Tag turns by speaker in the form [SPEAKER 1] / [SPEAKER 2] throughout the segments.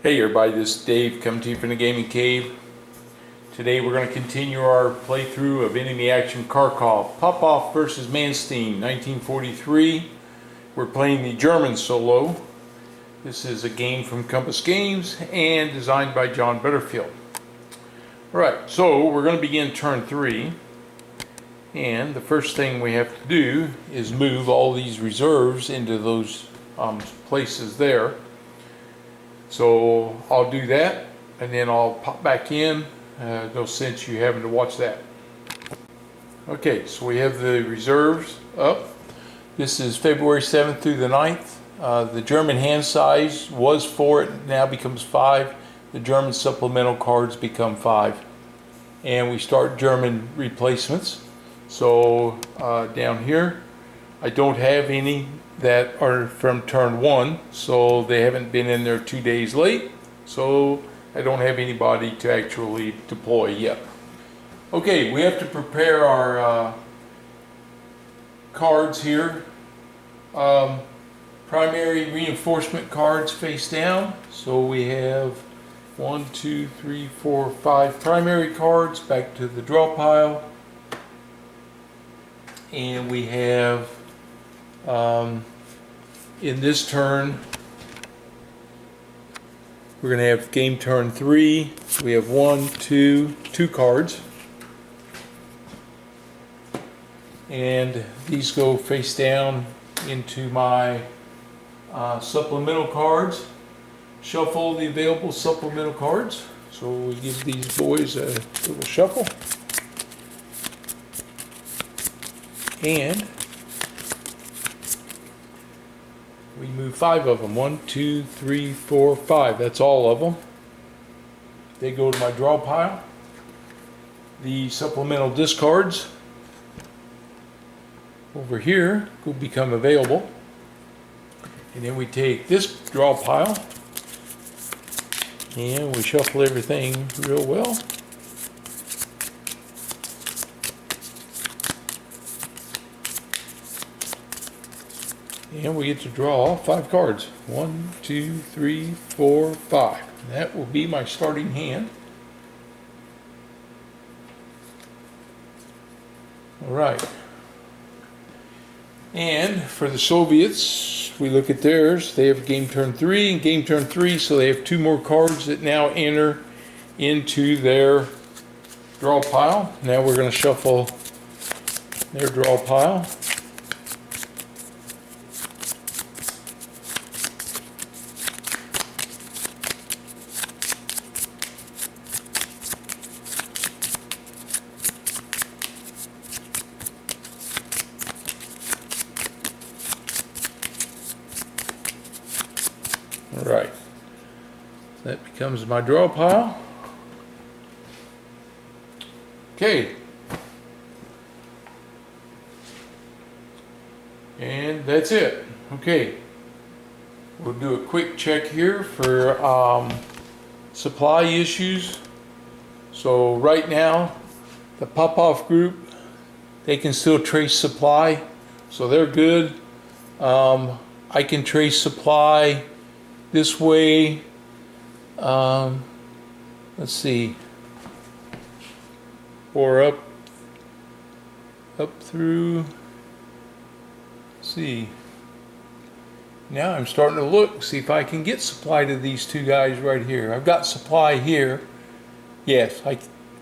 [SPEAKER 1] Hey everybody, this is Dave coming to you from the Gaming Cave. Today we're going to continue our playthrough of Enemy Action Kharkov, Popov versus Manstein, 1943. We're playing the German solo. This is a game from Compass Games and designed by John Butterfield. Alright, so we're going to begin turn 3. And the first thing we have to do is move all these reserves into those places there. So I'll do that, and then I'll pop back in. No sense you having to watch that. Okay, so we have the reserves up. This is February 7th through the 9th. The German hand size was 4, it now becomes 5. The German supplemental cards become 5. And we start German replacements. So down here, I don't have any that are from turn 1, so they haven't been in there 2 days late, so I don't have anybody to actually deploy yet. Okay, we have to prepare our cards here. Primary reinforcement cards face down, so we have 1, 2, 3, 4, 5 primary cards back to the draw pile, and we have in this turn, we're going to have game turn 3. We have 2 cards. And these go face down into my supplemental cards. Shuffle the available supplemental cards. So we give these boys a little shuffle. And we move 5 of them. 1, 2, 3, 4, 5. That's all of them. They go to my draw pile. The supplemental discards over here will become available. And then we take this draw pile and we shuffle everything real well. And we get to draw 5 cards. 1, 2, 3, 4, 5. That will be my starting hand. Alright. And for the Soviets, we look at theirs. They have game turn 3 and game turn 3, so they have 2 more cards that now enter into their draw pile. Now we're going to shuffle their draw pile. Alright, that becomes my draw pile. Okay, and that's it. Okay, we'll do a quick check here for supply issues. So right now, the Popov group, they can still trace supply, so they're good. I can trace supply this way, let's see, or up through, let's see, now I'm starting to look, see if I can get supply to these 2 guys right here. I've got supply here, yes,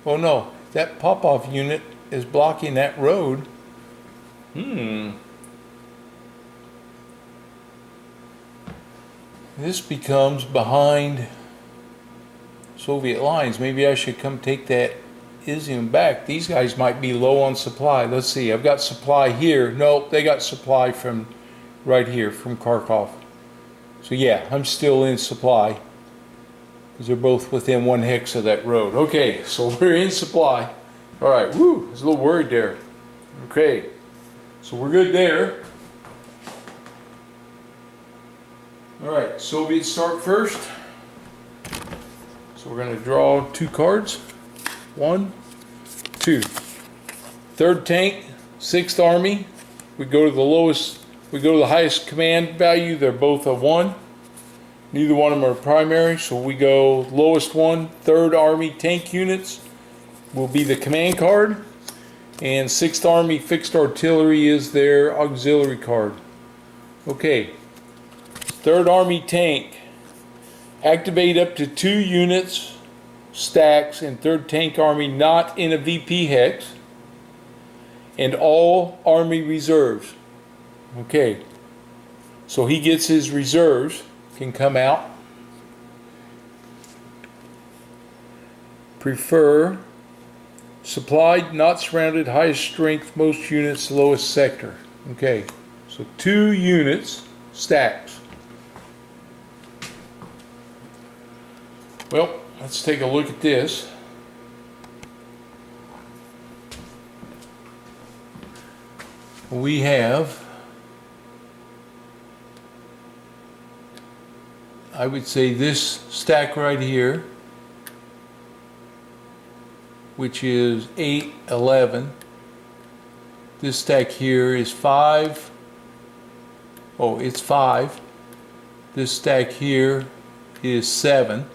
[SPEAKER 1] oh no, that Popov unit is blocking that road. This becomes behind Soviet lines. Maybe I should come take that Izium back. These guys might be low on supply. Let's see, I've got supply here. Nope, they got supply from right here, from Kharkov. So yeah, I'm still in supply, because they're both within 1 hex of that road. Okay, so we're in supply. Alright, woo, I was a little worried there. Okay, so we're good there. Alright, Soviets start first. So we're going to draw 2 cards. 1, 2. 3rd tank, 6th Army. We go to the lowest, we go to the highest command value. They're both a 1. Neither one of them are primary, so we go lowest one. 3rd Army tank units will be the command card, and 6th Army fixed artillery is their auxiliary card. Okay, 3rd Army tank. Activate up to 2 units, stacks, in 3rd Tank Army not in a VP hex, and all Army reserves. Okay, so he gets his reserves, can come out. Prefer supplied, not surrounded, highest strength, most units, lowest sector. Okay, so 2 units, stacks. Well, let's take a look at this. We have, I would say, this stack right here, which is 8, 11. This stack here is 5. Oh, it's 5. This stack here is 7.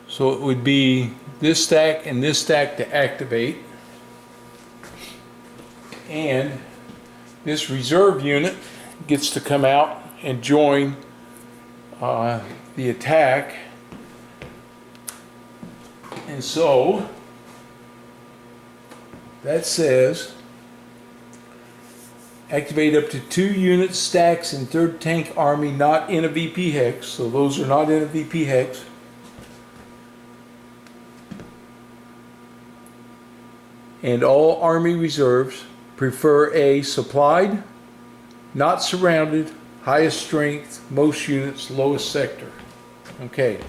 [SPEAKER 1] So it would be this stack and this stack to activate. And this reserve unit gets to come out and join the attack. And so that says activate up to 2 unit stacks in 3rd Tank Army not in a VP hex. So those are not in a VP hex. And all Army reserves prefer a supplied, not surrounded, highest strength, most units, lowest sector. Okay,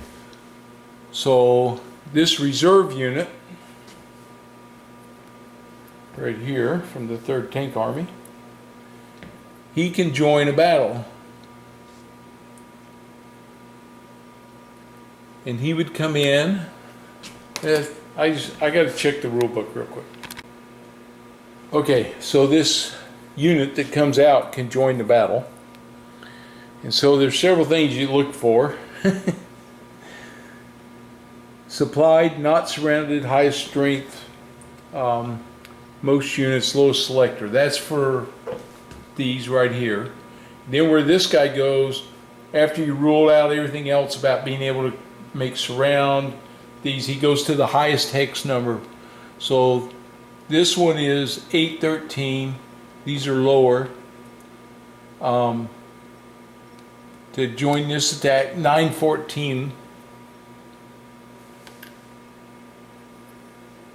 [SPEAKER 1] so this reserve unit right here from the 3rd Tank Army, he can join a battle. And he would come in. I got to check the rule book real quick. Okay, so this unit that comes out can join the battle. And so there's several things you look for. Supplied, not surrounded, highest strength, most units, lowest selector. That's for these right here. Then where this guy goes, after you rule out everything else about being able to make surround these, he goes to the highest hex number. So this one is 813. These are lower. To join this attack, 914,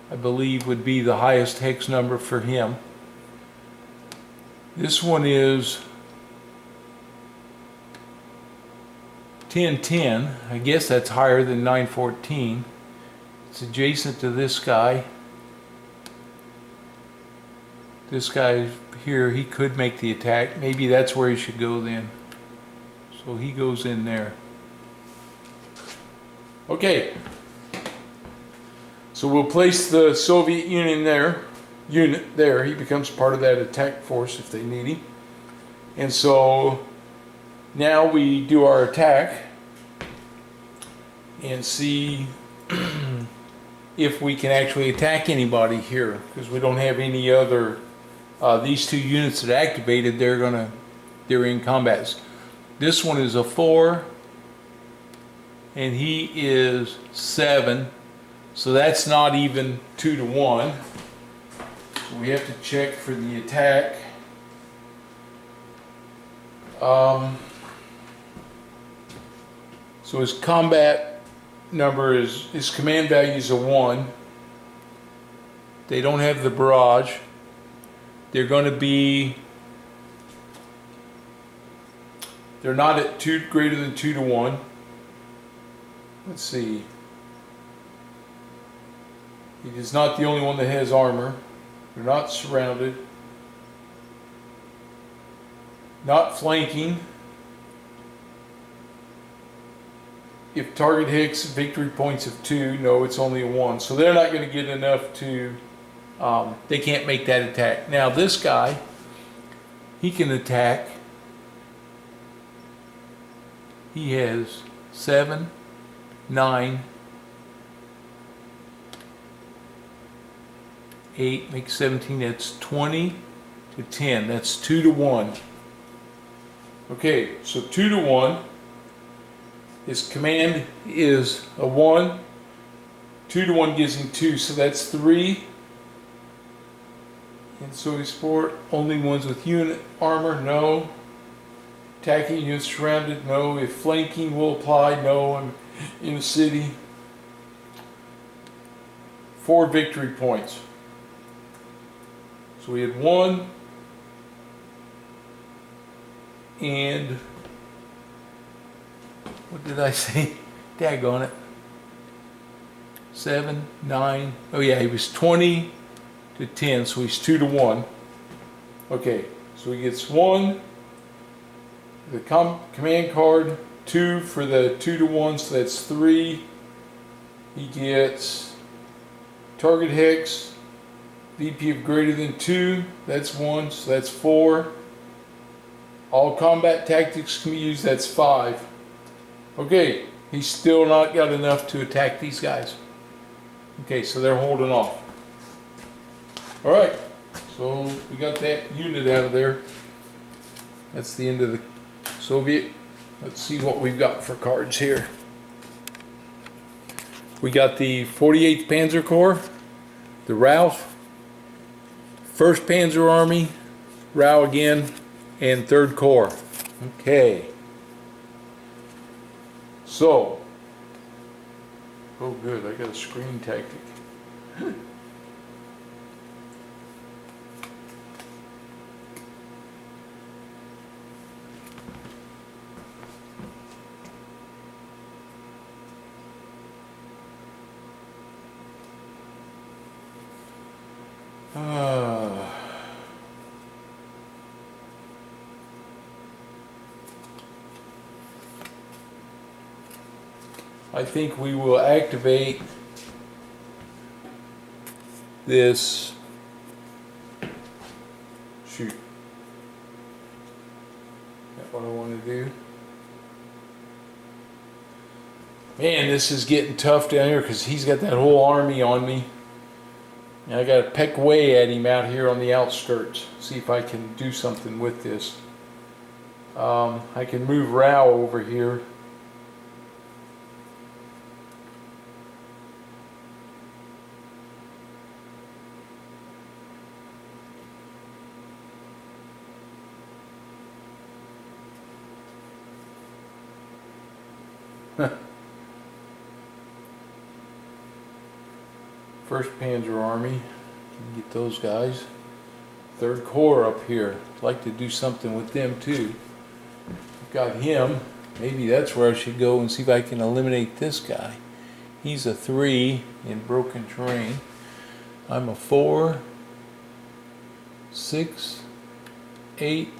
[SPEAKER 1] I believe, would be the highest hex number for him. This one is 1010. I guess that's higher than 914. It's adjacent to this guy. This guy here, he could make the attack. Maybe that's where he should go then. So he goes in there. Okay. So we'll place the Soviet Union unit there. He becomes part of that attack force if they need him. And so now we do our attack and see if we can actually attack anybody here, because we don't have any other. These 2 units that activated, they're in combat. This one is a 4, and he is 7, so that's not even 2 to 1. So we have to check for the attack. So his combat number is, his command value is a 1. They don't have the barrage. They're going to be, they're not at greater than 2 to 1. Let's see. He is not the only one that has armor. They're not surrounded. Not flanking. If target hits, victory points of 2. No, it's only a 1. So they're not going to get enough to, they can't make that attack. Now this guy, he can attack he has 7, 9, 8, makes 17. That's 20 to 10. That's 2 to 1. Okay, so 2 to 1. His command is a 1. 2 to 1 gives him 2, so that's 3. And so his sport, only ones with unit armor, no. Attacking units surrounded, no. If flanking will apply, no. I'm in a city. 4 victory points. So we had 1 and what did I say? Daggone it. 7, 9. Oh yeah, he was 20 to 10, so he's 2 to 1. Okay, so he gets 1, the command card, 2 for the 2 to 1, so that's 3. He gets target hex, VP of greater than 2, that's 1, so that's 4. All combat tactics can be used, that's 5. Okay, he's still not got enough to attack these guys. Okay, so they're holding off. Alright, so we got that unit out of there. That's the end of the Soviet. Let's see what we've got for cards here. We got the 48th Panzer Corps, the RAU, 1st Panzer Army, RAU again, and 3rd Corps. Okay. So, oh good, I got a screen tactic. I think we will activate this. Shoot. That's what I want to do. Man, this is getting tough down here because he's got that whole army on me. And I got to peck away at him out here on the outskirts. See if I can do something with this. I can move RAU over here. First Panzer Army, get those guys. 3rd Corps up here. I'd like to do something with them too. Got him. Maybe that's where I should go and see if I can eliminate this guy. He's a 3 in broken terrain. I'm a 4, 6, 8.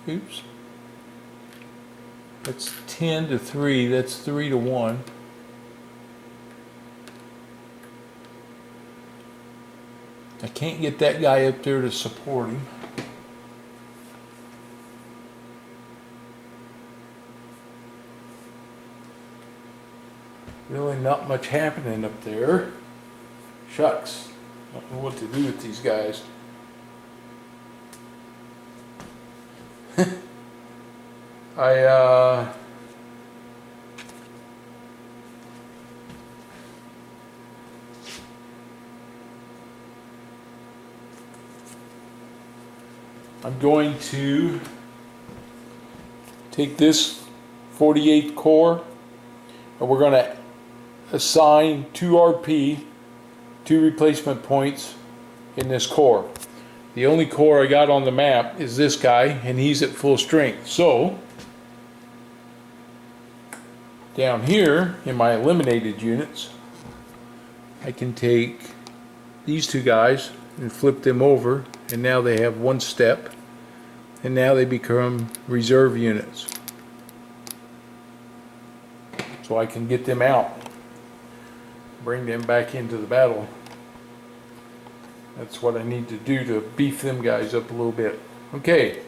[SPEAKER 1] Oops. That's 10 to 3. That's 3 to 1. I can't get that guy up there to support him. Really not much happening up there. Shucks. Don't know what to do with these guys. I'm going to take this 48th Corps and we're going to assign 2 RP, 2 replacement points in this corps. The only corps I got on the map is this guy, and he's at full strength. So down here in my eliminated units, I can take these 2 guys and flip them over, and now they have 1 step, and now they become reserve units. So I can get them out, bring them back into the battle. That's what I need to do to beef them guys up a little bit. Okay,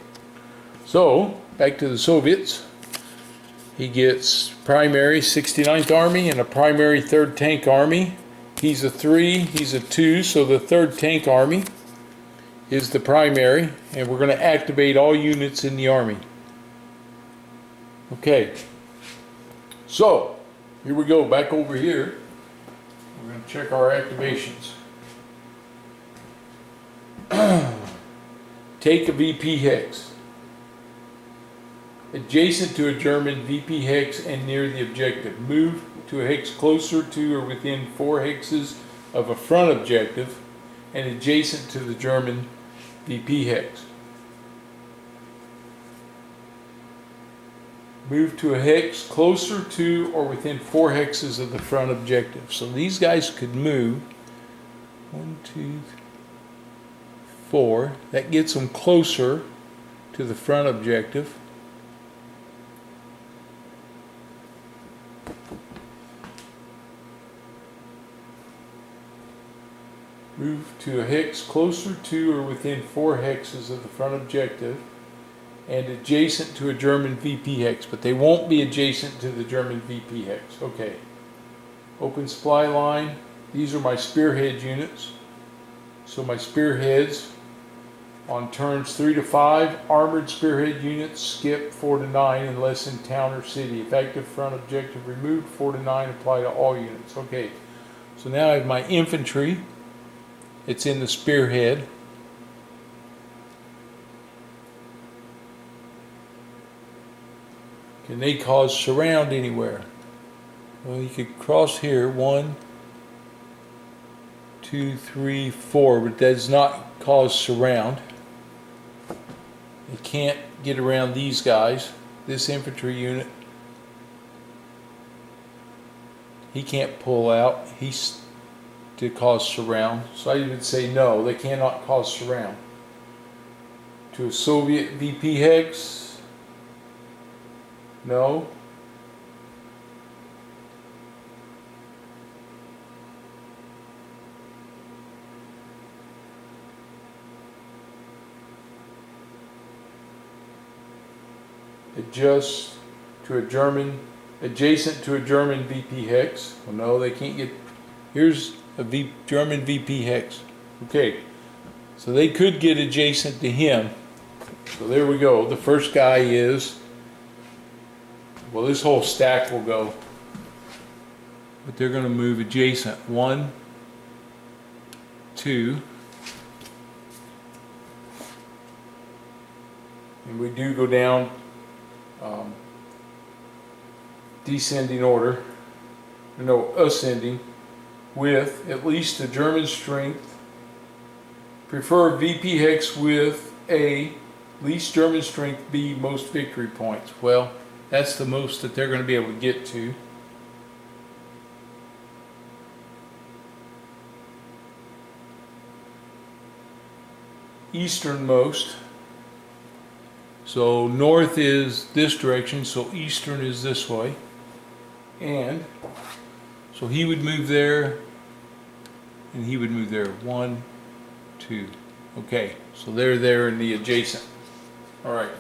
[SPEAKER 1] so back to the Soviets. He gets primary 69th Army and a primary 3rd Tank Army. He's a 3, he's a 2, so the 3rd Tank Army is the primary, and we're going to activate all units in the Army. Okay, so here we go, back over here. We're going to check our activations. Take a VP hex. Adjacent to a German VP hex and near the objective. Move to a hex closer to or within 4 hexes of a front objective and adjacent to the German VP hex. Move to a hex closer to or within 4 hexes of the front objective. So these guys could move 1, 2, 3, 4. That gets them closer to the front objective. Move to a hex closer to or within 4 hexes of the front objective and adjacent to a German VP hex, but they won't be adjacent to the German VP hex. Okay. Open supply line. These are my spearhead units. So my spearheads on turns 3 to 5, armored spearhead units skip 4 to 9 unless in town or city. If active front objective removed, 4 to 9 apply to all units. Okay. So now I have my infantry. It's in the spearhead. Can they cause surround anywhere? Well, you could cross here 1, 2, 3, 4, but that does not cause surround. They can't get around these guys. This infantry unit, he can't pull out. He's to cause surround. So I would say no, they cannot cause surround. To a Soviet VP hex, no. Adjust to a German, adjacent to a German VP hex. Well, no, they can't get. Here's a German VP hex. Okay, so they could get adjacent to him. So there we go. The first guy is, well, this whole stack will go, but they're going to move adjacent. 1, 2, and we do go down descending order, no, ascending, with at least a German strength. Prefer VP hex with A, least German strength, B, most victory points. Well, that's the most that they're going to be able to get to. Easternmost. So north is this direction, so eastern is this way. And so he would move there, and he would move there. 1, 2. Okay, so they're there in the adjacent. All right.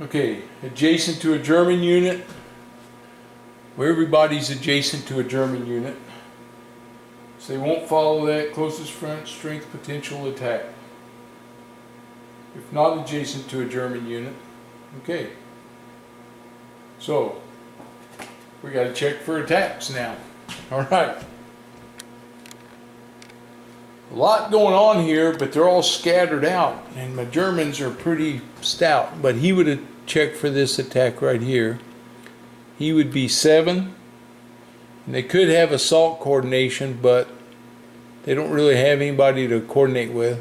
[SPEAKER 1] Okay, adjacent to a German unit. Where everybody's adjacent to a German unit. So they won't follow that closest front strength potential attack. If not adjacent to a German unit. Okay. So we got to check for attacks now. All right. A lot going on here, but they're all scattered out, and my Germans are pretty stout. But he would have checked for this attack right here. He would be 7. And they could have assault coordination, but they don't really have anybody to coordinate with.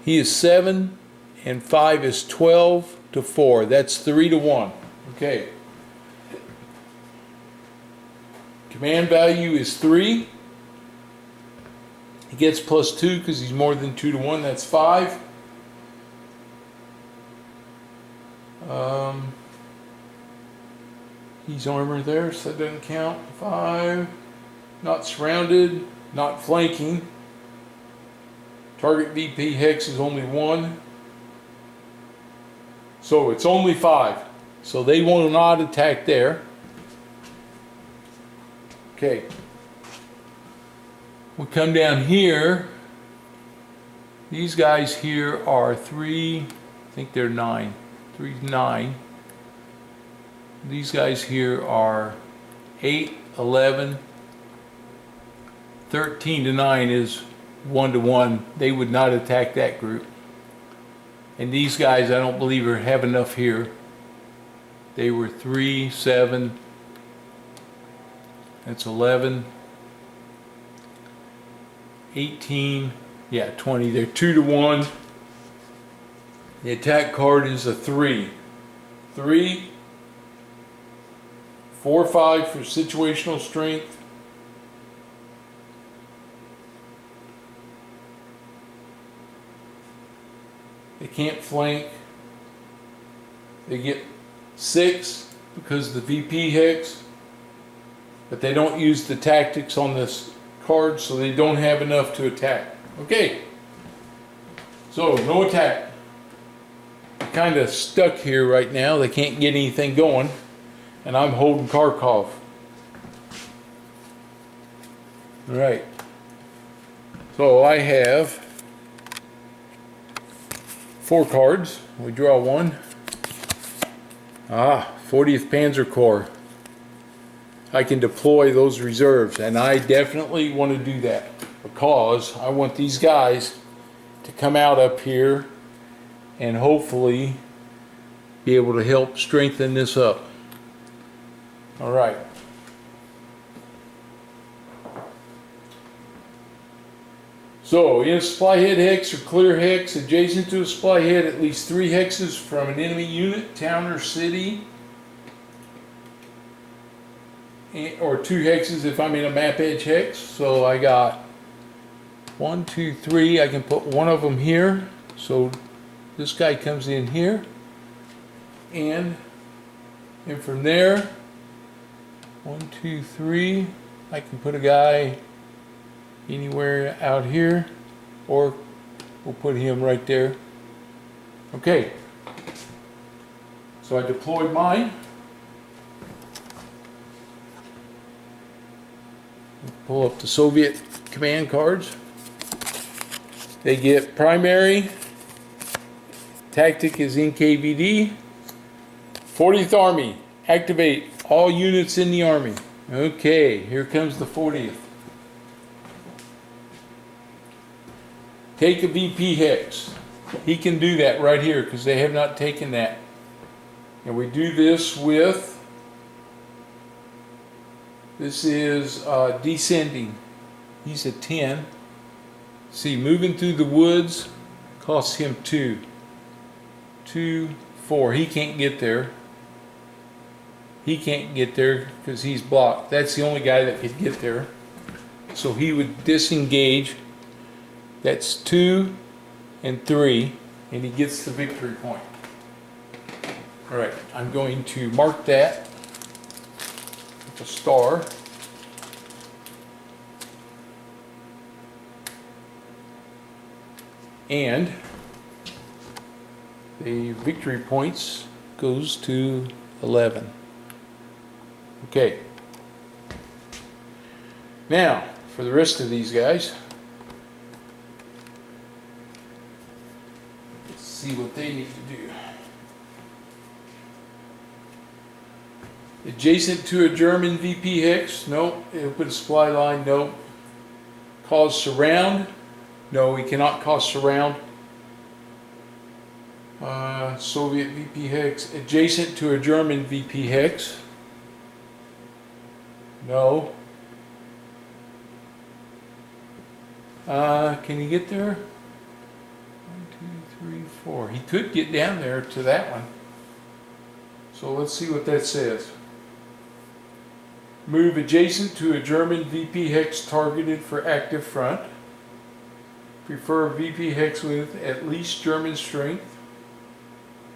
[SPEAKER 1] He is 7, and 5 is 12 to 4. That's 3 to 1. Okay. Command value is 3. He gets +2 because he's more than 2 to 1. That's 5. He's armor there, so that doesn't count. 5. Not surrounded. Not flanking. Target VP hex is only 1. So it's only 5. So they will not attack there. Okay. We come down here. These guys here are 3, I think they're 9. 3, 9. These guys here are 8, 11. 13 to 9 is 1 to 1. They would not attack that group. And these guys, I don't believe, have enough here. They were 3, 7. That's 11. 18. Yeah, 20. They're 2 to 1. The attack card is a 3. 3. 4, 5 for situational strength. They can't flank. They get 6 because of the VP hex, but they don't use the tactics on this card, so they don't have enough to attack. Okay, so no attack. They're kind of stuck here right now. They can't get anything going, and I'm holding Kharkov. All right, so I have 4 cards. We draw 1. 40th Panzer Corps. I can deploy those reserves, and I definitely want to do that because I want these guys to come out up here and hopefully be able to help strengthen this up. All right. So, in a supply head hex or clear hex, adjacent to a supply head, at least 3 hexes from an enemy unit, town, or city. Or 2 hexes if I'm in a map edge hex. So I got 1, 2, 3. I can put one of them here. So this guy comes in here. And from there, 1, 2, 3. I can put a guy anywhere out here, or we'll put him right there. Okay, so I deployed mine. Pull up the Soviet command cards. They get primary, tactic is NKVD. 40th Army, activate all units in the Army. Okay, here comes the 40th. Take a VP hex. He can do that right here because they have not taken that. And we do this with, this is descending. He's a 10. See, moving through the woods costs him 2. 2, 4. He can't get there. He can't get there because he's blocked. That's the only guy that could get there. So he would disengage. That's 2 and 3, and he gets the victory point. All right, I'm going to mark that with a star. And the victory points goes to 11. Okay. Now, for the rest of these guys, see what they need to do. Adjacent to a German VP hex? Nope. Open supply line? Nope. Cause surround? No, we cannot cause surround. Soviet VP hex. Adjacent to a German VP hex? No. Can you get there? 1, 2, 3, 4. He could get down there to that one. So let's see what that says. Move adjacent to a German VP hex targeted for active front. Prefer VP hex with at least German strength.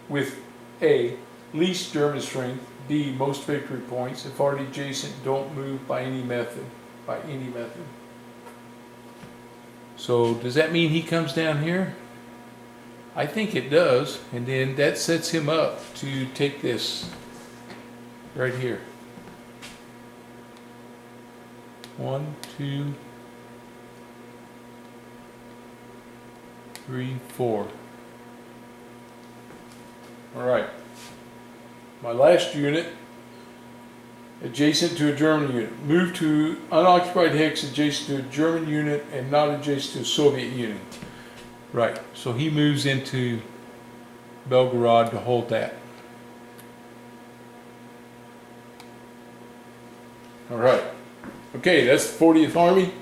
[SPEAKER 1] With A, least German strength. B, most victory points. If already adjacent, don't move by any method. By any method. So does that mean he comes down here? I think it does, and then that sets him up to take this right here. 1, 2, 3, 4. All right. My last unit, adjacent to a German unit. Move to unoccupied hex adjacent to a German unit and not adjacent to a Soviet unit. Right, so he moves into Belgorod to hold that. All right. Okay, that's the 40th Army.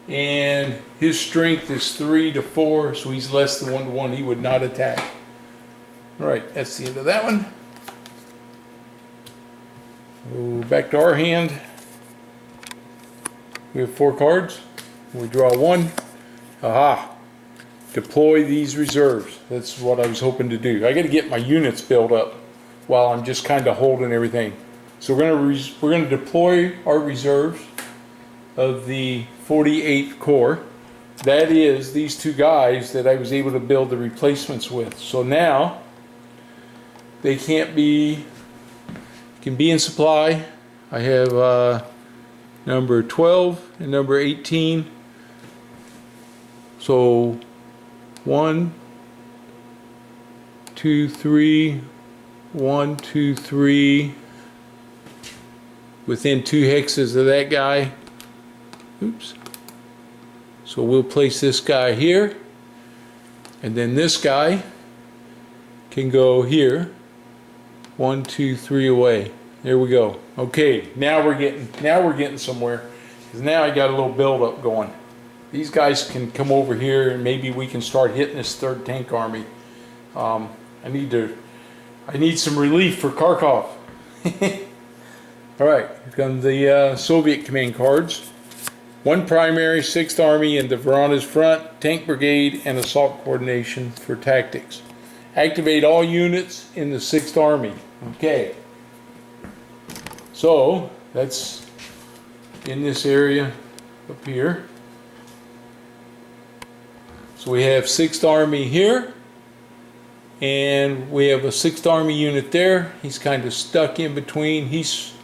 [SPEAKER 1] And his strength is 3 to 4, so he's less than 1 to 1. He would not attack. All right, that's the end of that one. So back to our hand. We have 4 cards. We draw 1. Aha! Deploy these reserves. That's what I was hoping to do. I got to get my units built up while I'm just kind of holding everything. So we're going to deploy our reserves of the 48th Corps. That is these 2 guys that I was able to build the replacements with. So now they can be in supply. I have number 12 and number 18. So 1, 2, 3, 1, 2, 3. Within 2 hexes of that guy. Oops. So we'll place this guy here, and then this guy can go here. 1, 2, 3 away. There we go. Okay, now we're getting somewhere. Because now I got a little build up going. These guys can come over here, and maybe we can start hitting this 3rd Tank Army. I need some relief for Kharkov. All right, here come the Soviet command cards. 1 primary, 6th Army in the Voronezh front, tank brigade, and assault coordination for tactics. Activate all units in the 6th Army. Okay. So that's in this area up here. So we have 6th Army here, and we have a 6th Army unit there. He's kind of stuck in between. He's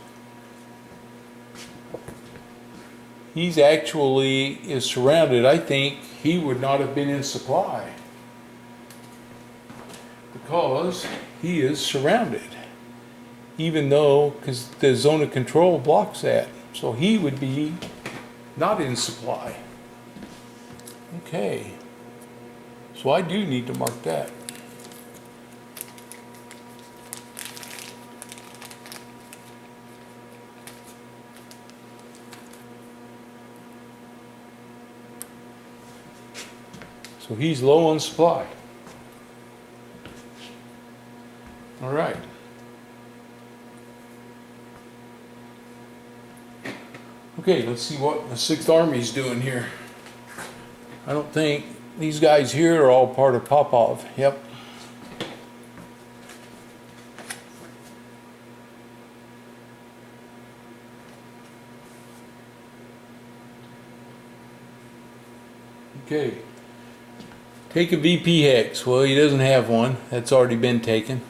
[SPEAKER 1] actually is surrounded. I think he would not have been in supply because he is surrounded, even though, because the zone of control blocks that, so he would be not in supply. Okay, so I do need to mark that. So he's low on supply. All right. Okay, let's see what the 6th Army is doing here. I don't think these guys here are all part of Popov. Yep. Okay. Take a VP hex. Well, he doesn't have one. That's already been taken.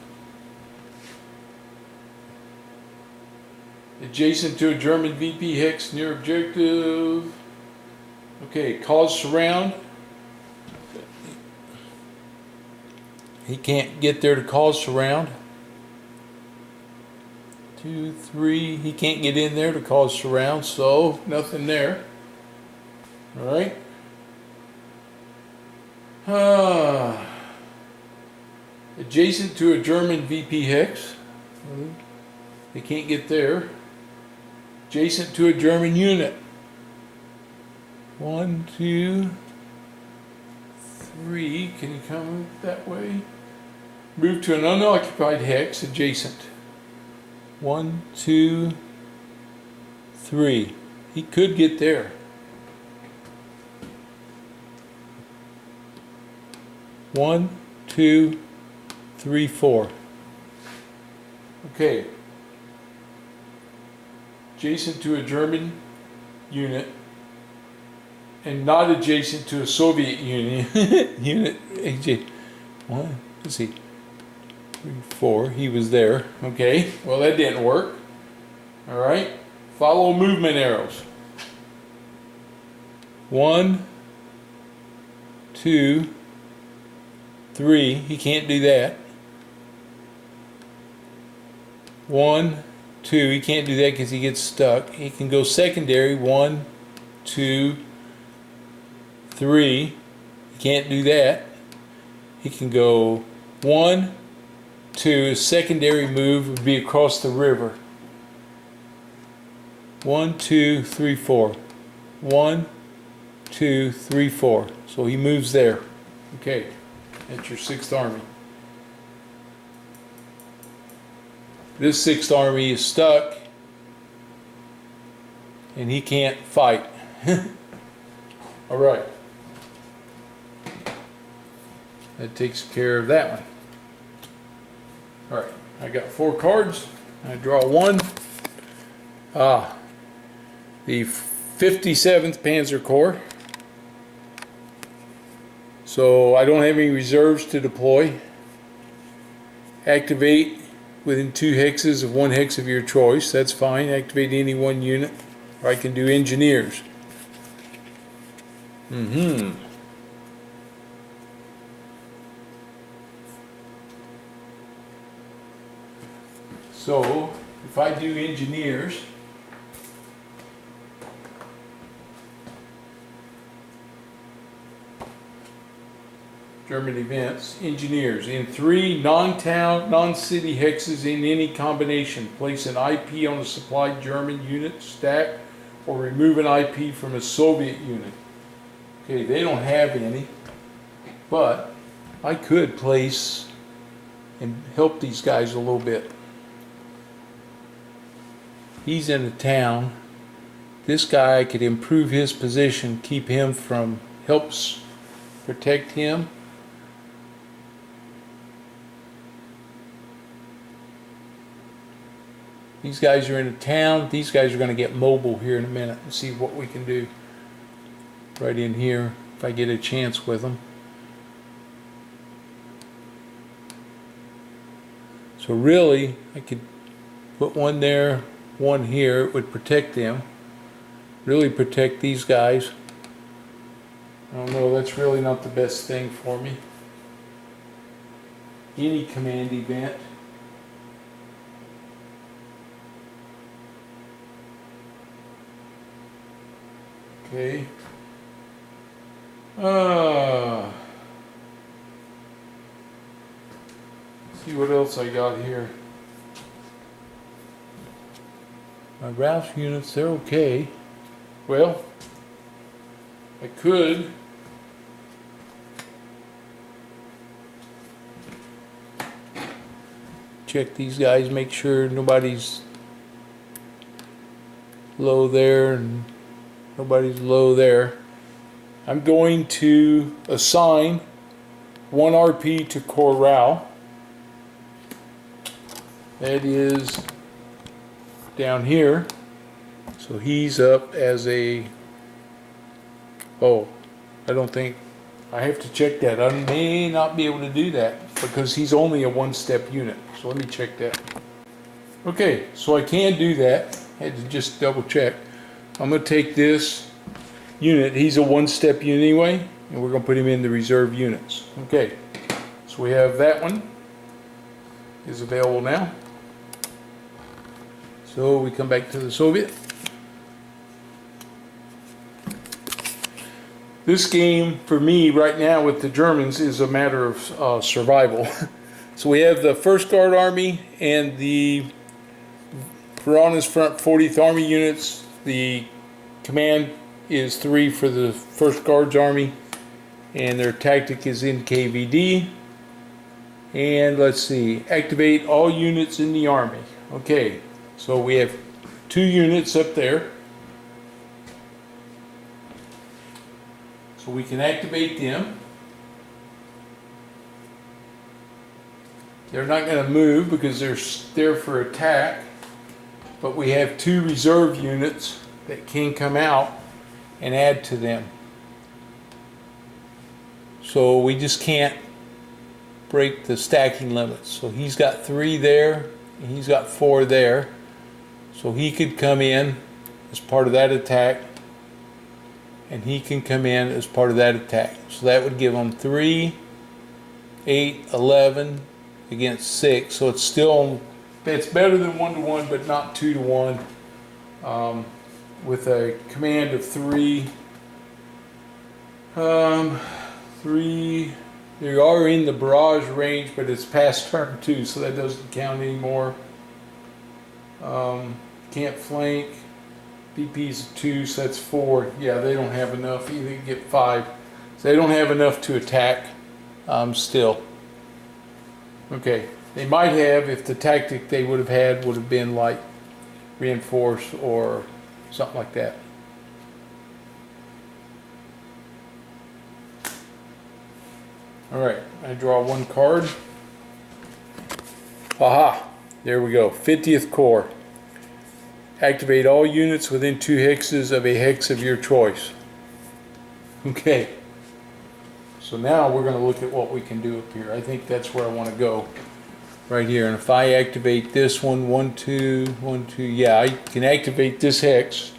[SPEAKER 1] Adjacent to a German VP hex near objective. Okay, cause surround. He can't get there to cause surround. 2, 3. He can't get in there to cause surround, so nothing there. All right. Adjacent to a German VP hex. They can't get there. Adjacent to a German unit. 1, 2, 3. Can you come that way? Move to an unoccupied hex adjacent. 1, 2, 3. He could get there. 1, 2, 3, 4. Okay. Adjacent to a German unit and not adjacent to a Soviet unit. One, let's see, 3, 4. He was there. Okay, well that didn't work. All right, follow movement arrows. 1, 2, 3. He can't do that. 1, 2. He can't do that because he gets stuck. He can go secondary. 1, 2, 3. He can't do that. He can go 1, 2. His secondary move would be across the river. 1, 2, 3, 4. 1, 2, 3, 4. So he moves there. Okay, that's your 6th Army. This 6th Army is stuck and he can't fight. All right. That takes care of that one. All right, I got 4 cards. I draw 1. The 57th Panzer Corps. So I don't have any reserves to deploy. Activate within 2 hexes of 1 hex of your choice. That's fine. Activate any 1 unit. Or I can do engineers. So if I do engineers, German events, engineers, in 3 non-town, non-city hexes in any combination, place an IP on a supplied German unit, stack, or remove an IP from a Soviet unit. Okay, they don't have any, but I could place and help these guys a little bit. He's in a town. This guy could improve his position, keep him from, helps protect him. These guys are in a town. These guys are going to get mobile here in a minute and see what we can do right in here if I get a chance with them. So really, I could put 1 there, 1 here. It would protect them. Really protect these guys. I don't know, that's really not the best thing for me. Any command event. Okay. See what else I got here. My Rouse units, they're okay. Well, I could check these guys, make sure nobody's low there and nobody's low there. I'm going to assign 1 RP to Corral. That is down here. So he's up as a, oh, I don't think, I have to check that. I may not be able to do that because he's only a 1-step unit. So let me check that. Okay, so I can do that. I had to just double check. I'm going to take this unit. He's a 1-step unit anyway, and we're going to put him in the reserve units. Okay, so we have that one is available now. So we come back to the Soviet. This game for me right now with the Germans is a matter of survival. So we have the 1st Guard Army and the Piranha's Front 40th Army units. The command is 3 for the 1st Guards Army, and their tactic is in KVD. And let's see, activate all units in the Army. Okay, so we have 2 units up there. So we can activate them. They're not going to move because they're there for attack, but we have 2 reserve units that can come out and add to them. So we just can't break the stacking limits. So he's got 3 there, and he's got 4 there. So he could come in as part of that attack, and he can come in as part of that attack. So that would give him 3, 8, 11 against 6. So it's still, it's better than 1-to-1, but not 2-to-1. With a command of 3. 3. They are in the barrage range, but it's past turn 2, so that doesn't count anymore. Can't flank. BP's 2, so that's 4. Yeah, they don't have enough. Either you get 5. So they don't have enough to attack still. Okay, they might have if the tactic they would have had would have been like reinforce or something like that. Alright, I draw 1 card. Aha! There we go. 50th Corps. Activate all units within 2 hexes of a hex of your choice. Okay. So now we're going to look at what we can do up here. I think that's where I want to go. Right here. And if I activate this one, 1, 2, 1, 2, yeah, I can activate this hex.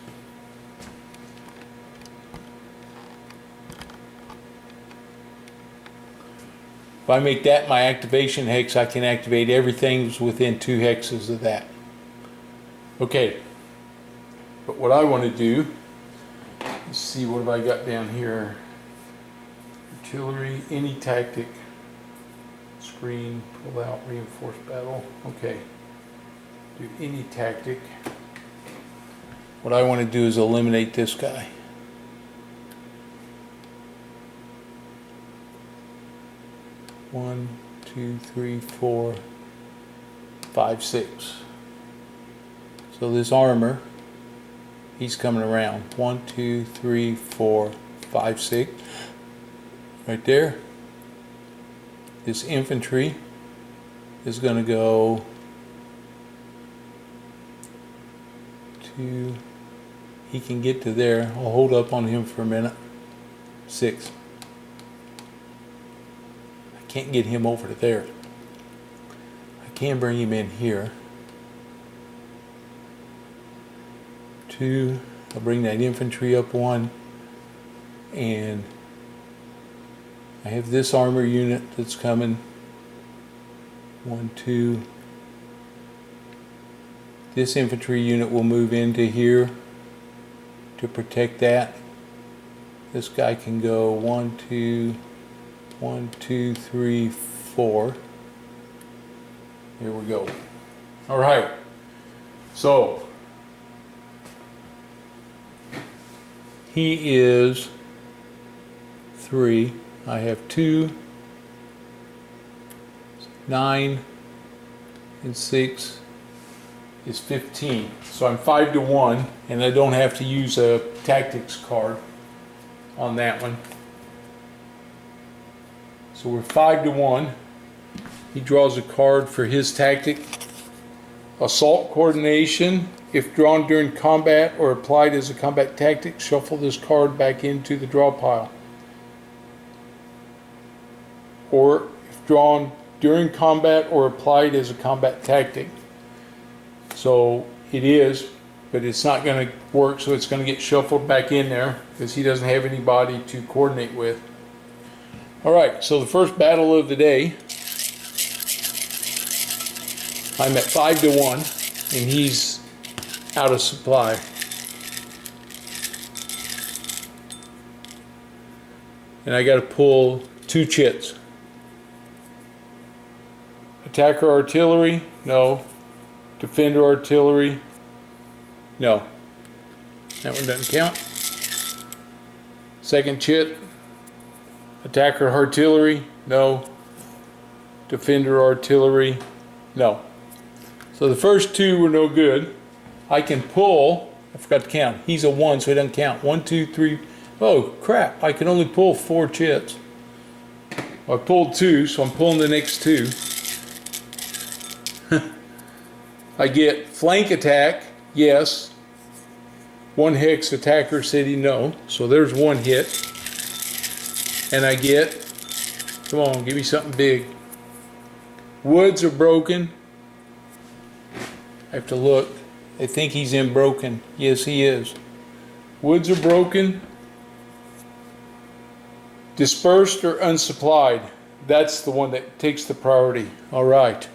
[SPEAKER 1] If I make that my activation hex, I can activate everything that's within 2 hexes of that. Okay. But what I want to do, let's see, what have I got down here? Artillery, any tactic, screen, pull out, reinforced battle. Okay. Do any tactic. What I want to do is eliminate this guy. One, 2, 3, 4, 5, 6. So this armor, he's coming around. 1, 2, 3, 4, 5, 6. Right there. This infantry is going to go 2. He can get to there. I'll hold up on him for a minute. 6. Can't get him over to there. I can bring him in here. 2. I'll bring that infantry up 1. And I have this armor unit that's coming. 1, 2. This infantry unit will move into here to protect that. This guy can go 1, 2, 1, 2, 3, 4. Here we go. All right. So he is 3. I have 2, 9, and 6 is 15. So I'm 5-to-1, and I don't have to use a tactics card on that one. So we're 5-to-1. He draws a card for his tactic. Assault coordination. If drawn during combat or applied as a combat tactic, shuffle this card back into the draw pile. Or if drawn during combat or applied as a combat tactic. So it is, but it's not going to work, so it's going to get shuffled back in there because he doesn't have anybody to coordinate with. Alright, so the first battle of the day, I'm at 5-to-1 and he's out of supply. And I got to pull 2 chits. Attacker artillery, no. Defender artillery, no. That one doesn't count. Second chit. Attacker artillery, no. Defender artillery, no. So the first 2 were no good. I can pull, I forgot to count. He's a 1, so he doesn't count. 1, 2, 3. Oh crap, I can only pull 4 chits. I pulled 2, so I'm pulling the next 2. I get flank attack, yes. 1 hex attacker city, no. So there's 1 hit. And I get, come on, give me something big. Woods are broken. I have to look. I think he's in broken. Yes, he is. Woods are broken. Dispersed or unsupplied. That's the one that takes the priority. All right.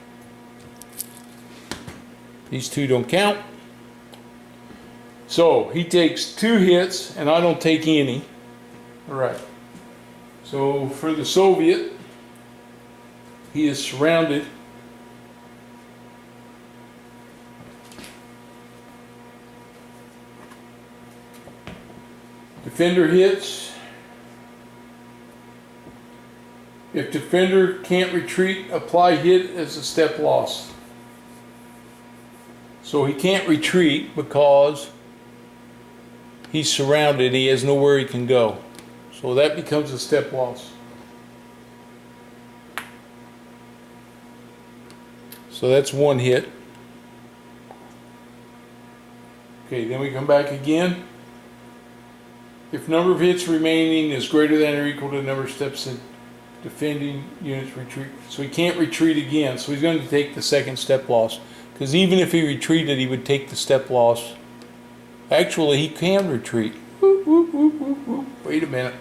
[SPEAKER 1] These two don't count. So he takes 2 hits and I don't take any. All right. So for the Soviet, he is surrounded. Defender hits. If defender can't retreat, apply hit as a step loss. So he can't retreat because he's surrounded. He has nowhere he can go. So that becomes a step loss. So that's 1 hit. Okay, then we come back again. If number of hits remaining is greater than or equal to the number of steps that defending units retreat. So he can't retreat again. So he's going to take the second step loss. Because even if he retreated, he would take the step loss. Actually, he can retreat. Wait a minute.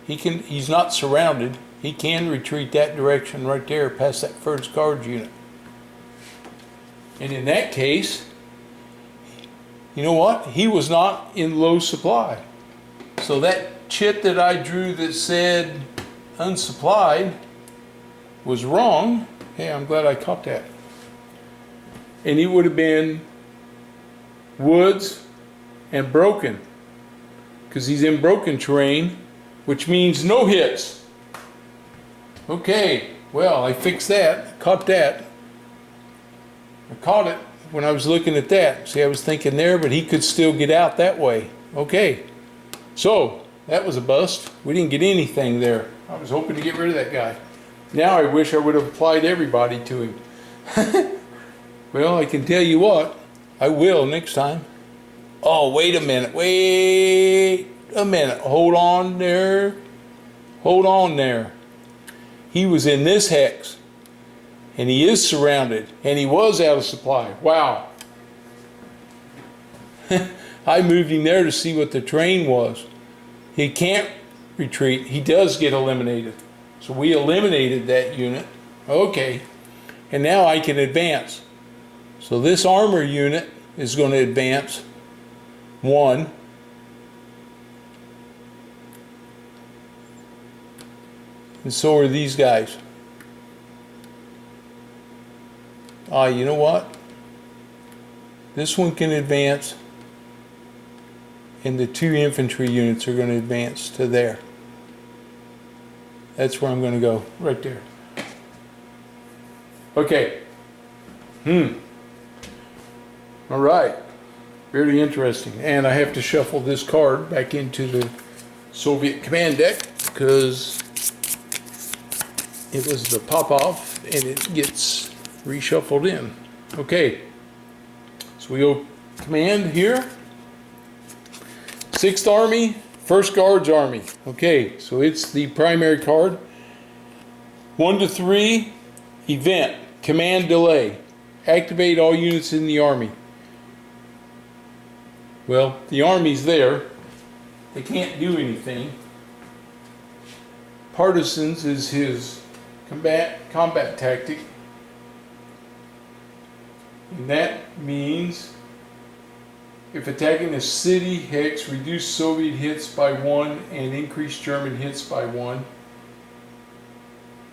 [SPEAKER 1] He's not surrounded. He can retreat that direction right there past that first guard unit. And in that case, you know what? He was not in low supply. So that chit that I drew that said unsupplied was wrong. Hey, I'm glad I caught that. And he would have been woods and broken, because he's in broken terrain, which means no hits. Okay, well, I fixed that. I caught that. I caught it when I was looking at that. See, I was thinking there, but he could still get out that way. Okay, so that was a bust. We didn't get anything there. I was hoping to get rid of that guy. Now I wish I would have applied everybody to him. Well, I can tell you what, I will next time. Oh, wait a minute. Wait a minute. Hold on there. Hold on there. He was in this hex, and he is surrounded, and he was out of supply. Wow. I moved him there to see what the terrain was. He can't retreat. He does get eliminated. So we eliminated that unit. Okay. And now I can advance. So this armor unit is going to advance 1. And so are these guys. You know what? This one can advance, and the 2 infantry units are going to advance to there. That's where I'm going to go, right there. Okay. All right. Very interesting. And I have to shuffle this card back into the Soviet command deck because it was the pop-off and it gets reshuffled in. Okay. So we go command here. 6th Army, 1st Guards Army. Okay, so it's the primary card. 1 to 3, event, command delay. Activate all units in the Army. Well, the Army's there. They can't do anything. Partisans is his combat tactic. And that means if attacking a city hex, reduce Soviet hits by 1 and increase German hits by 1.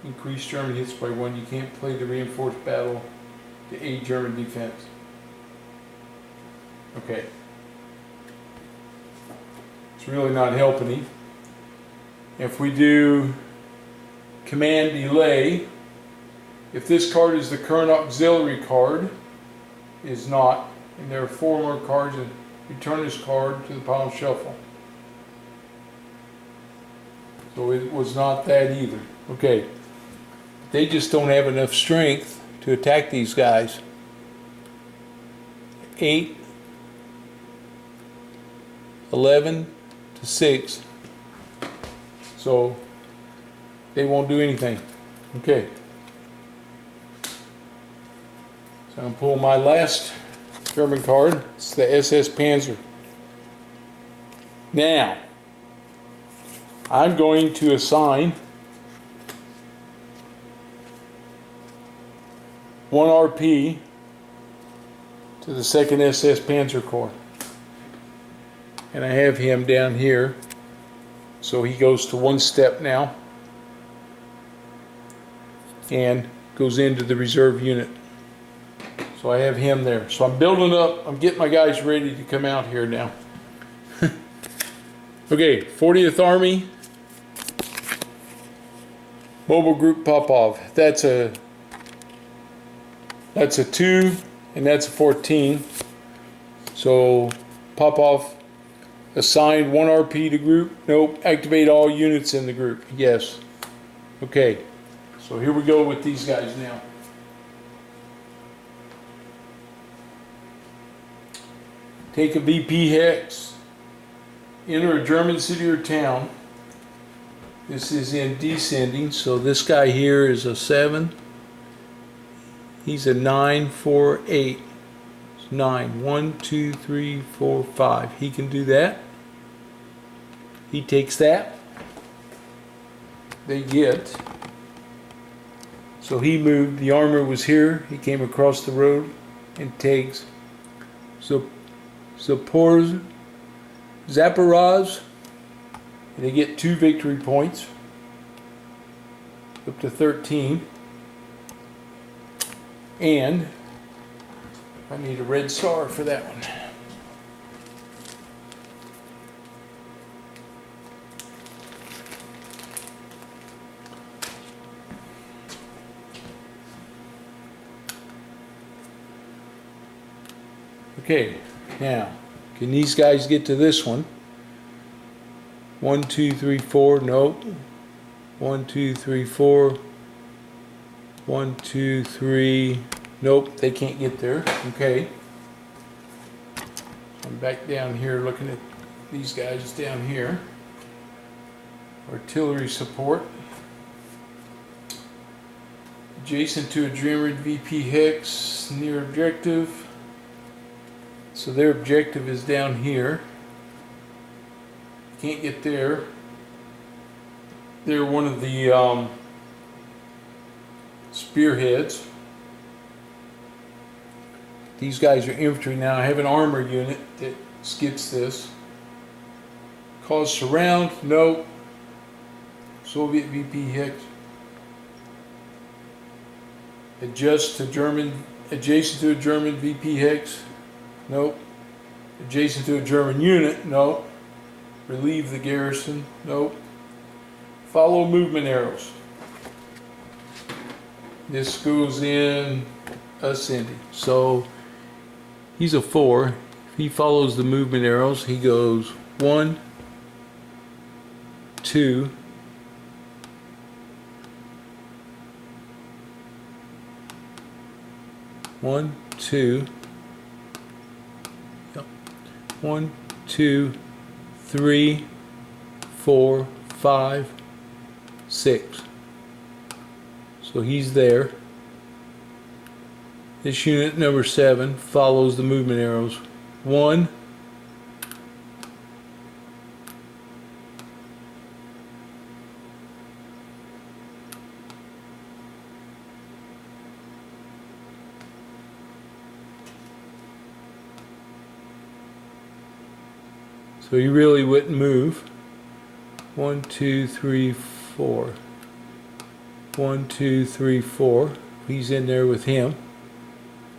[SPEAKER 1] Increase German hits by 1. You can't play the reinforced battle to aid German defense. Okay. It's really not helping him. If we do command delay, if this card is the current auxiliary card, is not, and there are 4 more cards, and return this card to the pile shuffle. So it was not that either. Okay. They just don't have enough strength to attack these guys. 8, 11 to 6. So they won't do anything. Okay. I'm going to pull my last German card. It's the SS Panzer. Now, I'm going to assign 1 RP to the 2nd SS Panzer Corps. And I have him down here. So he goes to 1 step now and goes into the reserve unit. So I have him there. So I'm building up, I'm getting my guys ready to come out here now. Okay, 40th Army, Mobile Group Popov. That's a 2 and that's a 14. So Popov assigned 1 RP to group. Nope. Activate all units in the group. Yes. Okay. So here we go with these guys now. Take a VP hex. Enter a German city or town. This is in descending. So this guy here is a 7. He's a 9, 4, 8. 9. 1, 2, 3, 4, 5. He can do that. He takes that. They get. So he moved. The armor was here. He came across the road and takes. Zaporizhzhia. They get 2 victory points. Up to 13. And I need a red star for that one. Okay, now, can these guys get to this one? 1, 2, 3, 4, nope. 1, 2, 3, 4. 1, 2, 3, nope, they can't get there. Okay. I'm back down here looking at these guys down here. Artillery support. Adjacent to a German VP hex, near objective. So their objective is down here. Can't get there. They're one of the spearheads. These guys are infantry now. I have an armor unit that skips this. Cause surround, nope. Soviet VP hex. Adjacent to a German VP hex, nope. Adjacent to a German unit, nope. Relieve the garrison, nope. Follow movement arrows. This goes in ascending. So he's a 4. If he follows the movement arrows, he goes 1, 2, 1, 2, 1, 2, 3, 4, 5, 6. So he's there. This unit number 7 follows the movement arrows. 1, 2. So he really wouldn't move. 1, 2, 3, 4. 1, 2, 3, 4. He's in there with him.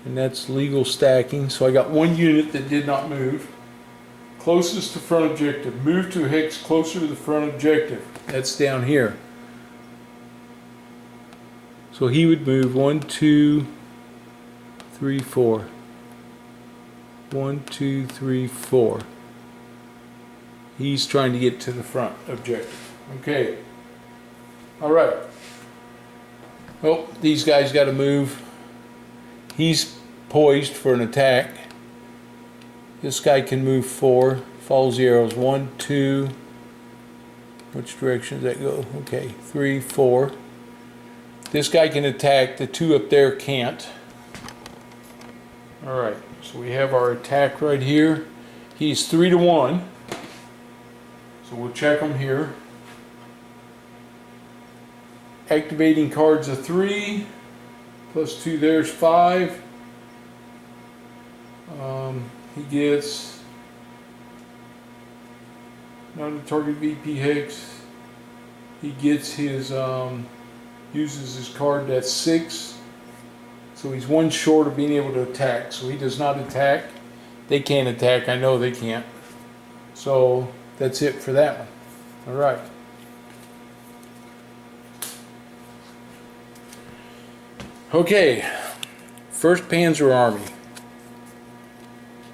[SPEAKER 1] And that's legal stacking. So I got 1 unit that did not move. Closest to front objective. Move to a hex closer to the front objective. That's down here. So he would move 1, 2, 3, 4. 1, 2, 3, 4. He's trying to get to the front objective. Okay. All right. Oh, these guys got to move. He's poised for an attack. This guy can move 4. Follows the arrows. 1, 2. Which direction does that go? Okay. 3, 4. This guy can attack. The 2 up there can't. Alright, so we have our attack right here. He's 3 to 1. So we'll check him here. Activating cards of 3. Plus 2, there's 5. He gets not a target VP hex. He gets his uses his card, that's 6. So he's 1 short of being able to attack. So he does not attack. They can't attack. I know they can't. So that's it for that one. Alright. Okay. 1st Panzer Army.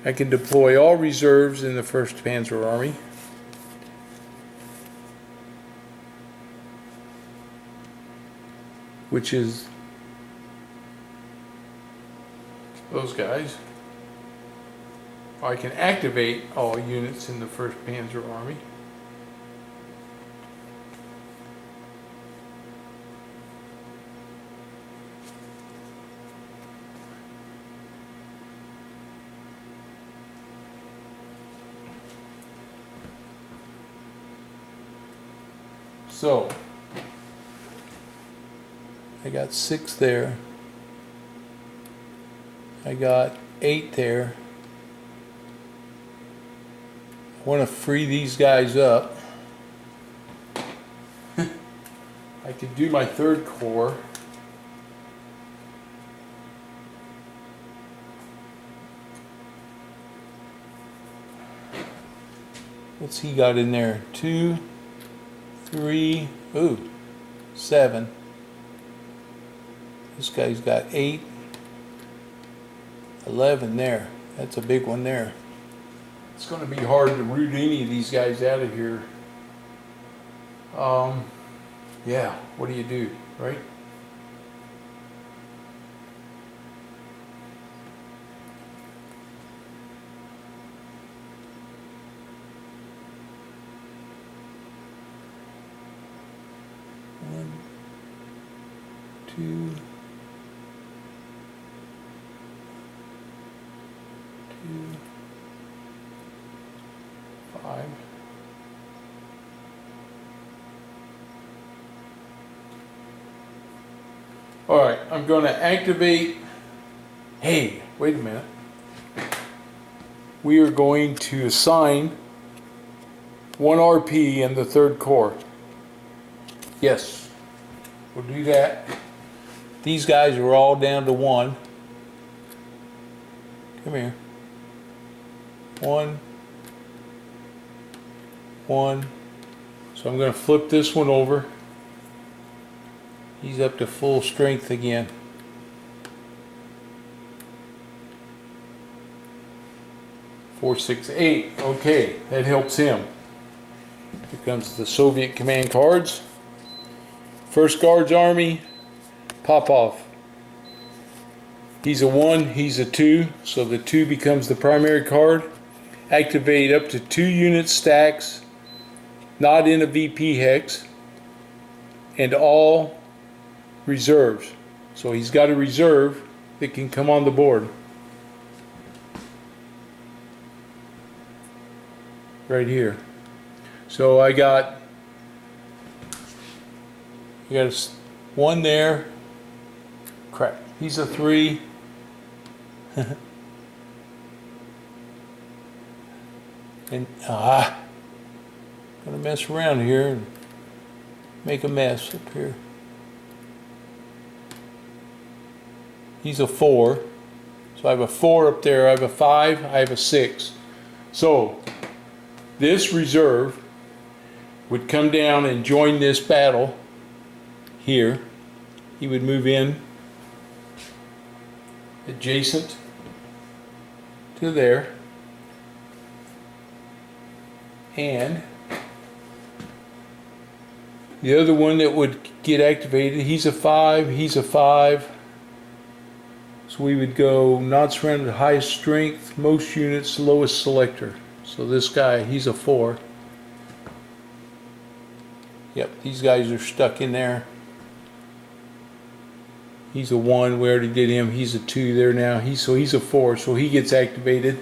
[SPEAKER 1] I can deploy all reserves in the 1st Panzer Army. Which is those guys. I can activate all units in the 1st Panzer Army. So I got 6 there. I got 8 there. I want to free these guys up. I could do my 3rd Corps. What's he got in there? 2, 3, 7. This guy's got 8, 11 there. That's a big one there. It's going to be hard to root any of these guys out of here. Yeah, what do, right? One, 2, 5. Alright, I'm going to activate. Hey, wait a minute. We are going to assign 1 RP in the 3rd Corps. Yes, we'll do that. These guys are all down to 1. Come here. 1, 1. So I'm going to flip this one over. He's up to full strength again. 4, 6, 8. Okay, that helps him. Here comes the Soviet command cards. 1st Guards Army, Popov. He's a 1, he's a 2, so the 2 becomes the primary card. Activate up to 2 unit stacks, not in a VP hex, and all reserves. So he's got a reserve that can come on the board. Right here. So I got 1 there. Crap. He's a 3. And gonna mess around here and make a mess up here. He's a 4. So I have a 4 up there, I have a 5, I have a 6. So this reserve would come down and join this battle here. He would move in adjacent to there. And the other one that would get activated, he's a 5, he's a 5. So we would go not surrounded, highest strength, most units, lowest selector. So this guy, he's a 4. Yep, these guys are stuck in there. He's a 1. We already did him. He's a 2 there now. He's a 4. So he gets activated.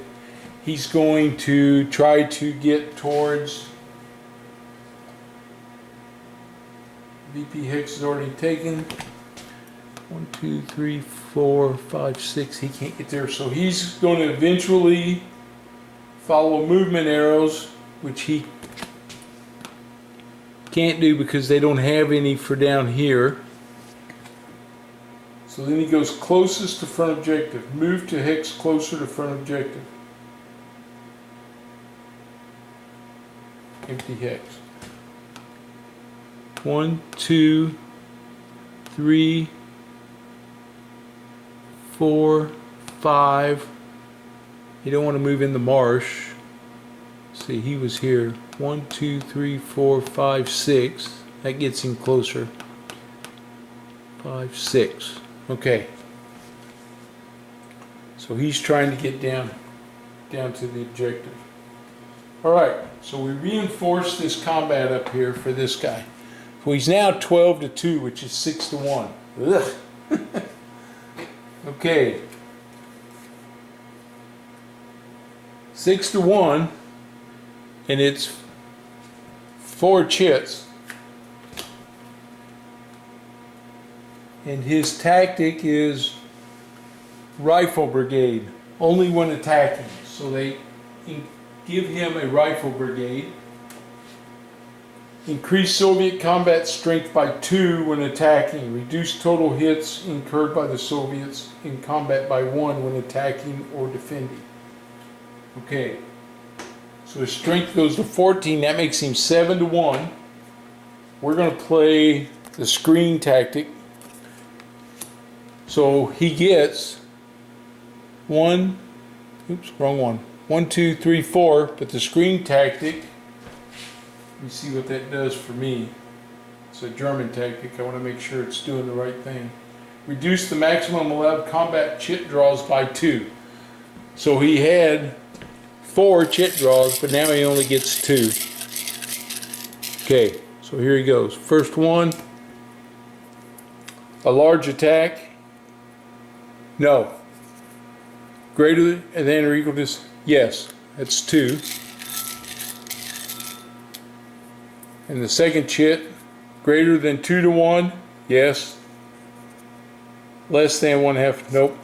[SPEAKER 1] He's going to try to get towards. VP Hex is already taken. 1, 2, 3, 4, 5, 6. He can't get there. So he's going to eventually follow movement arrows, which he can't do because they don't have any for down here. So then he goes closest to front objective. Move to Hex closer to front objective. Empty Hex. 1, 2, 3, 4, 5. You don't want to move in the marsh. See, he was here. 1, 2, 3, 4, 5, 6. That gets him closer. 5, 6. Okay. So he's trying to get down to the objective. All right. So we reinforce this combat up here for this guy. So he's now 12 to 2, which is 6 to 1. Ugh. Okay. 6 to 1, and it's 4 chits. And his tactic is rifle brigade, only when attacking. So they give him a rifle brigade. Increase Soviet combat strength by 2 when attacking. Reduce total hits incurred by the Soviets in combat by 1 when attacking or defending. Okay. So his strength goes to 14. That makes him 7 to 1. We're going to play the screen tactic. So he gets 1, 2, 3, 4, but the screen tactic, let me see what that does for me. It's a German tactic. I want to make sure it's doing the right thing. Reduce the maximum allowed combat chit draws by 2. So he had 4 chit draws, but now he only gets 2. Okay, so here he goes. First one, a large attack. No. Greater than or equal to, yes, that's 2. And the second chit, greater than 2 to 1, yes. Less than 1/2, nope.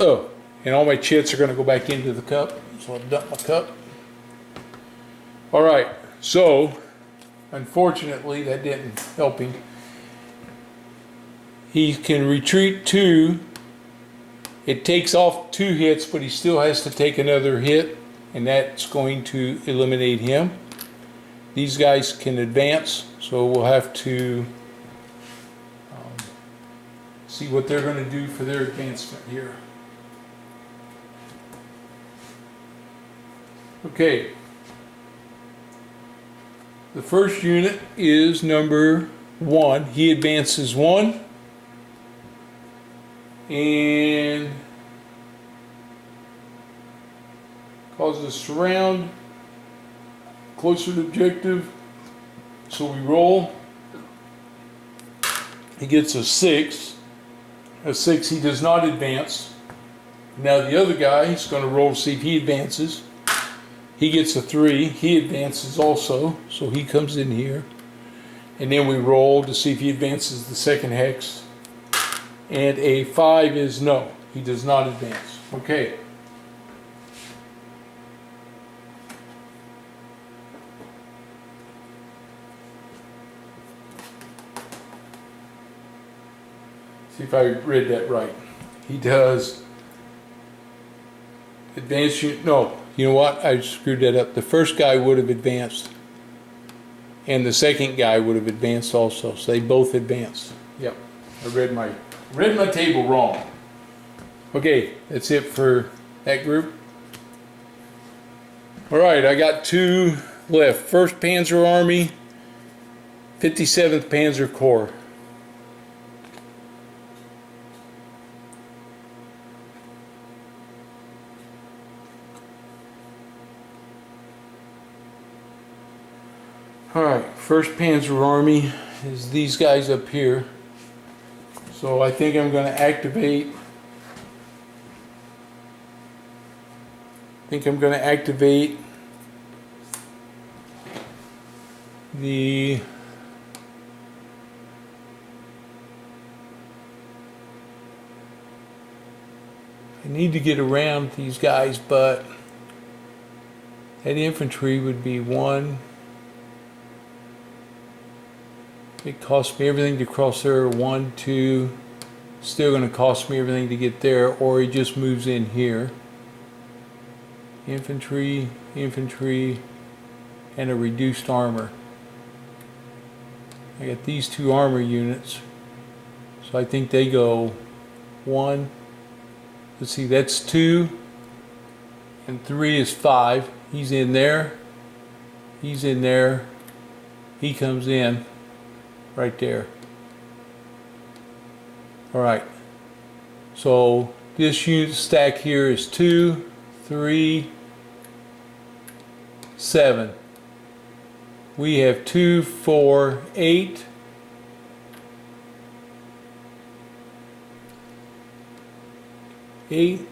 [SPEAKER 1] Oh, and all my chits are going to go back into the cup, so I'll dump my cup. All right, so unfortunately that didn't help him. He can retreat 2. It takes off 2 hits, but he still has to take another hit, and that's going to eliminate him. These guys can advance, so we'll have to see what they're going to do for their advancement here. Okay. The first unit is number 1. He advances 1. And causes a surround closer to objective. So we roll. He gets a 6. A 6, he does not advance. Now the other guy is going to roll to see if he advances. He gets a 3. He advances also. So he comes in here. And then we roll to see if he advances the second hex. And a 5 is no. He does not advance. Okay. See if I read that right. He does advance. No, you know what? I screwed that up. The first guy would have advanced. And the second guy would have advanced also. So they both advanced. Yep. I read my table wrong. Okay, that's it for that group. All right, I got 2 left. 1st Panzer Army, 57th Panzer Corps. All right, 1st Panzer Army is these guys up here. So I think I'm going to activate. The I need to get around these guys, but that infantry would be one. It costs me everything to cross there. 1, 2. Still going to cost me everything to get there, or he just moves in here. Infantry, infantry, and a reduced armor. I got these 2 armor units, so I think they go 1. Let's see, that's 2, and 3 is 5. He's in there. He's in there. He comes in right there. All right. So this unit stack here is 2, 3, 7. We have 2, 4, 8. 8,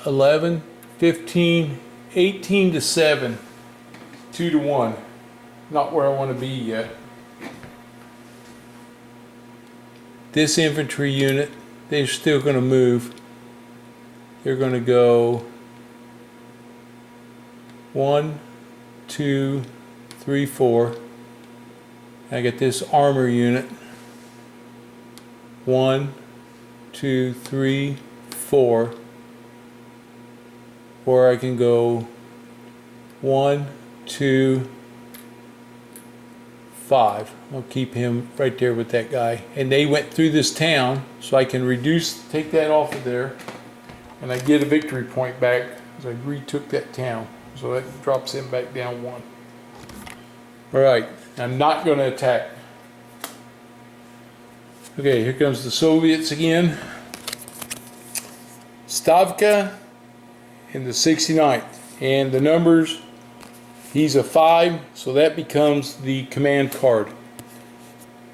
[SPEAKER 1] 11, 15, 18 to 7, 2 to 1. Not where I want to be yet. This infantry unit, they're still going to move. They're going to go 1, 2, 3, 4. I get this armor unit. 1, 2, 3, 4. Or I can go 1, 2, 5. I'll keep him right there with that guy. And they went through this town, so I can take that off of there, and I get a victory point back as I retook that town. So that drops him back down 1. All right, I'm not going to attack. Okay, here comes the Soviets again. Stavka in the 69th, and the numbers. He's a 5, so that becomes the command card.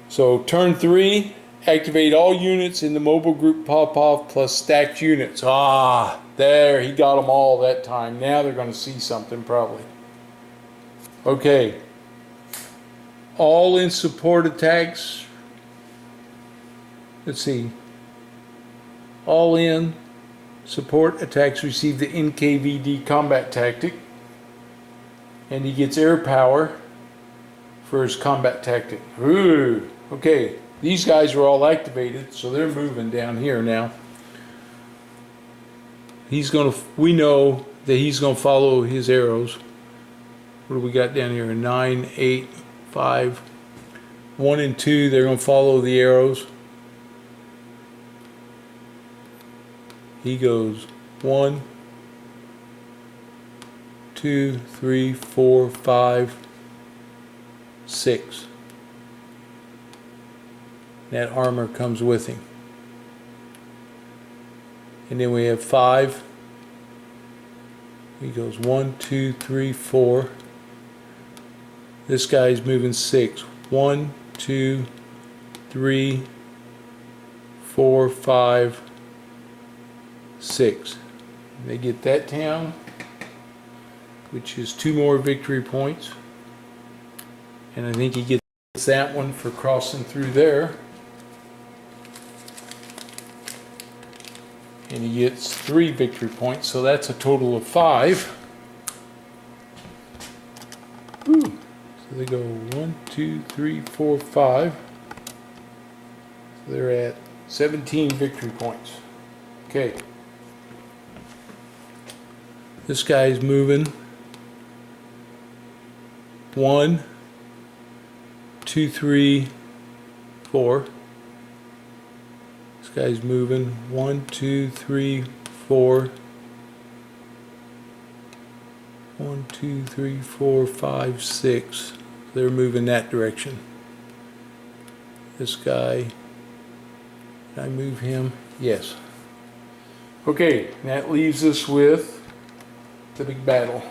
[SPEAKER 1] So turn 3, activate all units in the mobile group Popov plus stacked units. Ah, there, he got them all that time. Now they're going to see something probably. Okay. All in support attacks. Let's see. All in support attacks receive the NKVD combat tactic. And he gets air power for his combat tactic. Ooh, okay, these guys are all activated, so they're moving down here now. We know that he's gonna follow his arrows. What do we got down here? 9, 8, 5, 1 and 2, they're gonna follow the arrows. He goes 1, 2, 3, 4, 5, 6. That armor comes with him. And then we have 5. He goes 1, 2, 3, 4. This guy's moving 6. 1, 2, 3, 4, 5, 6. They get that town, which is 2 more victory points. And I think he gets that one for crossing through there. And he gets 3 victory points, so that's a total of 5. Ooh. So they go 1, 2, 3, 4, 5. So they're at 17 victory points. Okay. This guy's moving 1, 2, 3, 4. This guy's moving 1, 2, 3, 4. 1, 2, 3, 4, 5, 6. They're moving that direction. This guy, did I move him? Yes. Okay, that leaves us with the big battle.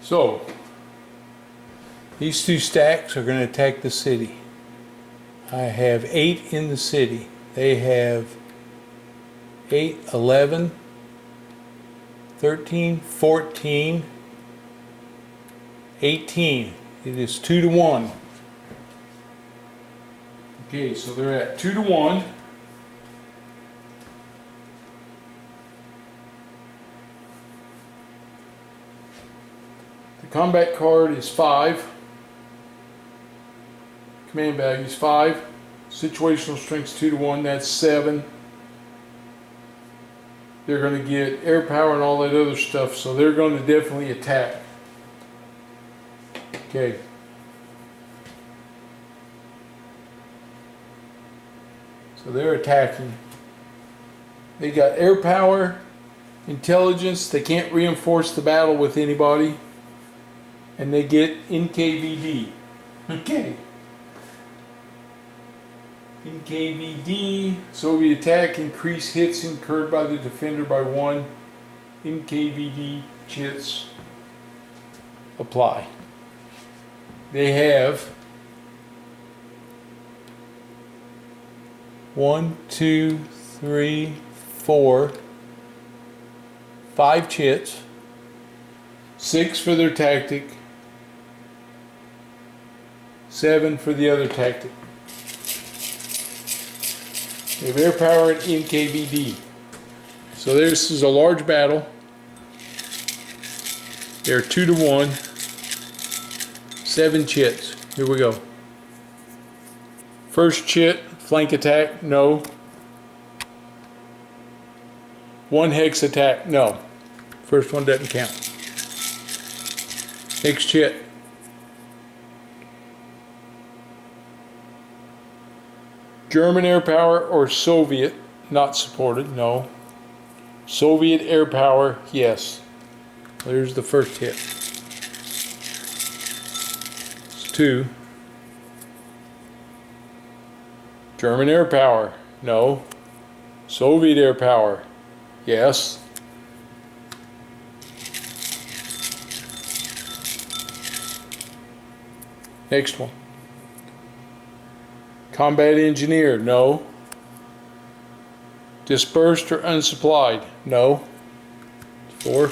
[SPEAKER 1] So, these 2 stacks are going to attack the city. I have 8 in the city. They have 8, 11, 13, 14, 18. It is 2 to 1. Okay, so they're at 2 to 1. The combat card is 5. Command value is 5. Situational strength's 2 to 1. That's 7. They're going to get air power and all that other stuff, so they're going to definitely attack. Okay. So they're attacking. They got air power, intelligence. They can't reinforce the battle with anybody. And they get NKVD. Okay. NKVD, Soviet attack, increase hits incurred by the defender by 1. NKVD chits apply. They have 1, 2, 3, 4, 5 chits, 6 for their tactic, 7 for the other tactic. They have air power and NKVD. So this is a large battle. They're 2 to 1. 7 chits. Here we go. First chit, flank attack, no. 1 hex attack, no. First one doesn't count. Next chit. German air power or Soviet, not supported, no. Soviet air power, yes. There's the first hit. It's 2. German air power, no. Soviet air power, yes. Next one. Combat engineer, no. Dispersed or unsupplied, no. 4.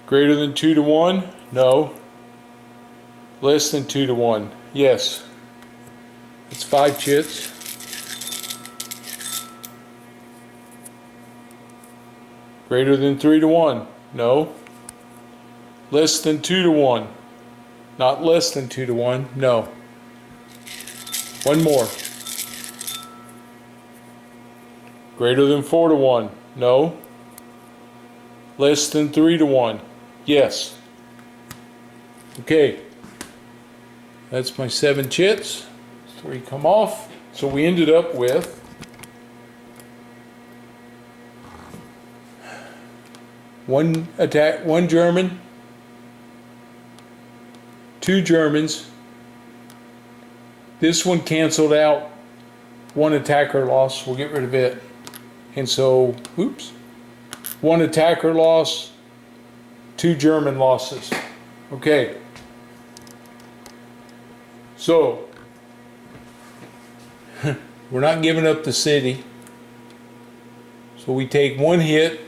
[SPEAKER 1] Greater than 2 to 1, no. Less than 2 to 1, yes. That's 5 chits. Greater than 3 to 1, no. Less than 2 to 1, not less than 2 to 1, no. One more. Greater than 4 to 1, no. Less than 3 to 1, yes. Okay, that's my 7 chits. 3 come off. So we ended up with 1 attack, 1 German, 2 Germans. This one canceled out 1 attacker loss. We'll get rid of it. And so, oops, 1 attacker loss, 2 German losses. Okay. So, we're not giving up the city. So we take 1 hit.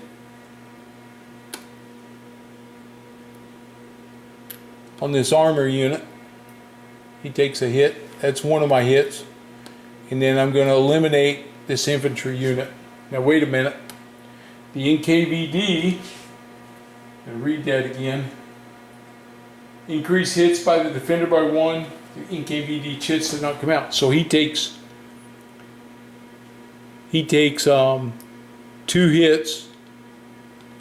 [SPEAKER 1] On this armor unit. He takes a hit. That's one of my hits. And then I'm going to eliminate this infantry unit. Now wait a minute. The NKVD, I'll read that again. Increase hits by the defender by 1. The NKVD chits did not come out. So he takes 2 hits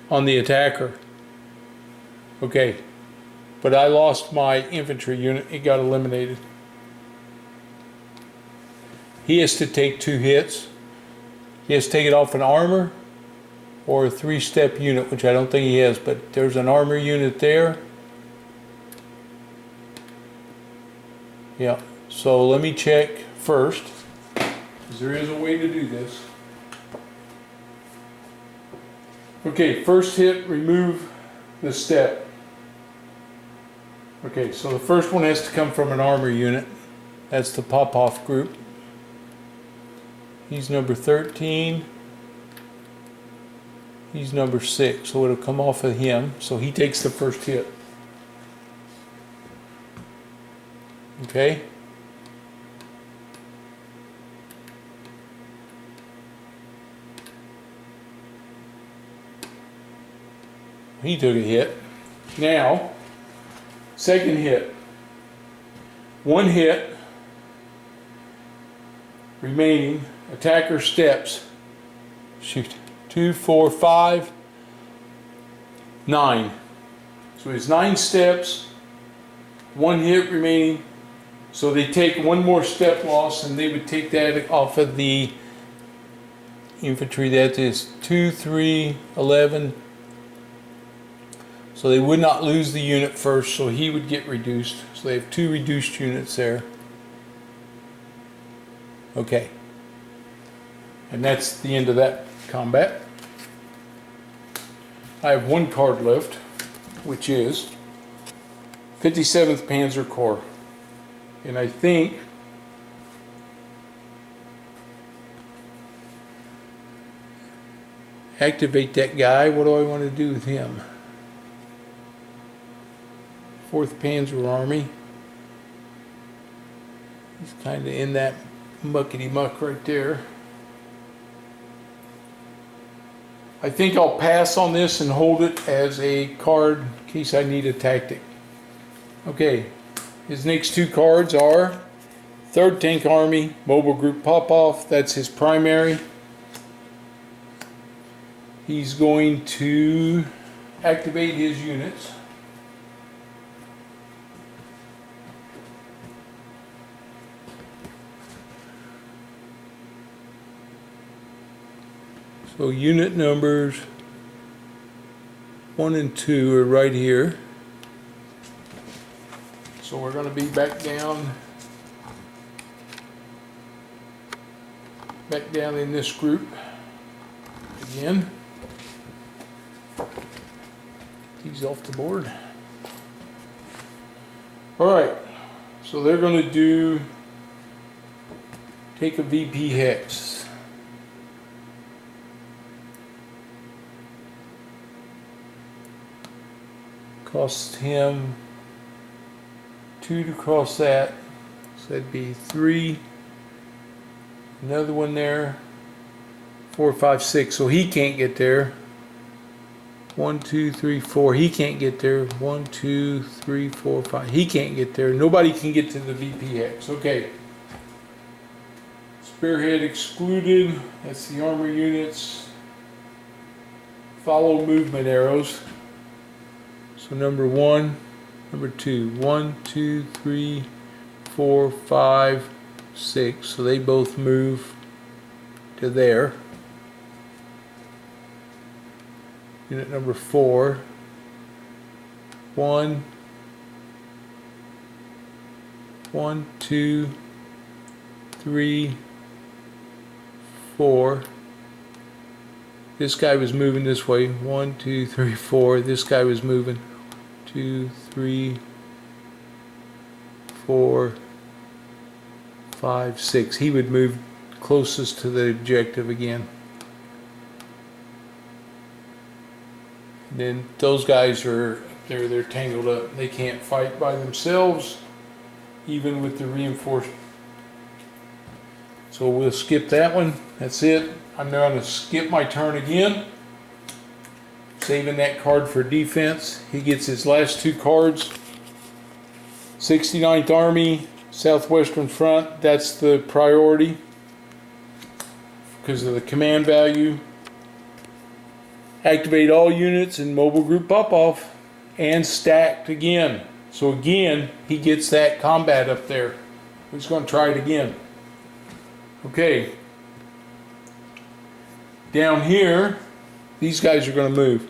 [SPEAKER 1] on the attacker. Okay. But I lost my infantry unit. It got eliminated. He has to take 2 hits. He has to take it off an armor or a 3-step unit, which I don't think he has, but there's an armor unit there. Yeah, so let me check first, because there is a way to do this. Okay, first hit, remove the step. Okay, so the first one has to come from an armor unit. That's the Popov group. He's number 13. He's number 6, so it'll come off of him. So he takes the first hit. Okay. He took a hit. Now, second hit. One hit remaining. Attacker steps. Shoot. 2, 4, 5, 9. So it's 9 steps. One hit remaining. So they take one more step loss, and they would take that off of the infantry. That is 2, 3, 11. So they would not lose the unit first, so he would get reduced. So they have 2 reduced units there. Okay. And that's the end of that combat. I have one card left, which is 57th Panzer Corps. And I think activate that guy. What do I want to do with him? 4th Panzer Army. He's kind of in that muckety muck right there. I think I'll pass on this and hold it as a card in case I need a tactic. Okay, his next 2 cards are 3rd Tank Army, Mobile Group Popov. That's his primary. He's going to activate his units. So unit numbers 1 and 2 are right here. So we're going to be back down in this group again. He's off the board. Alright, so they're going to take a VP hex. Cost him 2 to cross that, so that'd be 3. Another one there, 4, 5, 6. So he can't get there. 1, 2, 3, 4. He can't get there. 1, 2, 3, 4, 5. He can't get there. Nobody can get to the VP hex. Okay. Spearhead excluded. That's the armor units. Follow movement arrows. So number 1, number 2, 1, 2, 3, 4, 5, 6. So they both move to there. Unit number 4, 1, 2, 3, 4. This guy was moving this way. 1, 2, 3, 4. This guy was moving. 2, 3, 4, 5, 6. He would move closest to the objective again. And then those guys are they're tangled up. They can't fight by themselves, even with the reinforced. So we'll skip that one. That's it. I'm now going to skip my turn again. Saving that card for defense. He gets his last 2 cards. 69th Army, Southwestern Front. That's the priority because of the command value. Activate all units in Mobile Group Popov and stacked again. So again, he gets that combat up there. We're just going to try it again. Okay. Down here, these guys are going to move.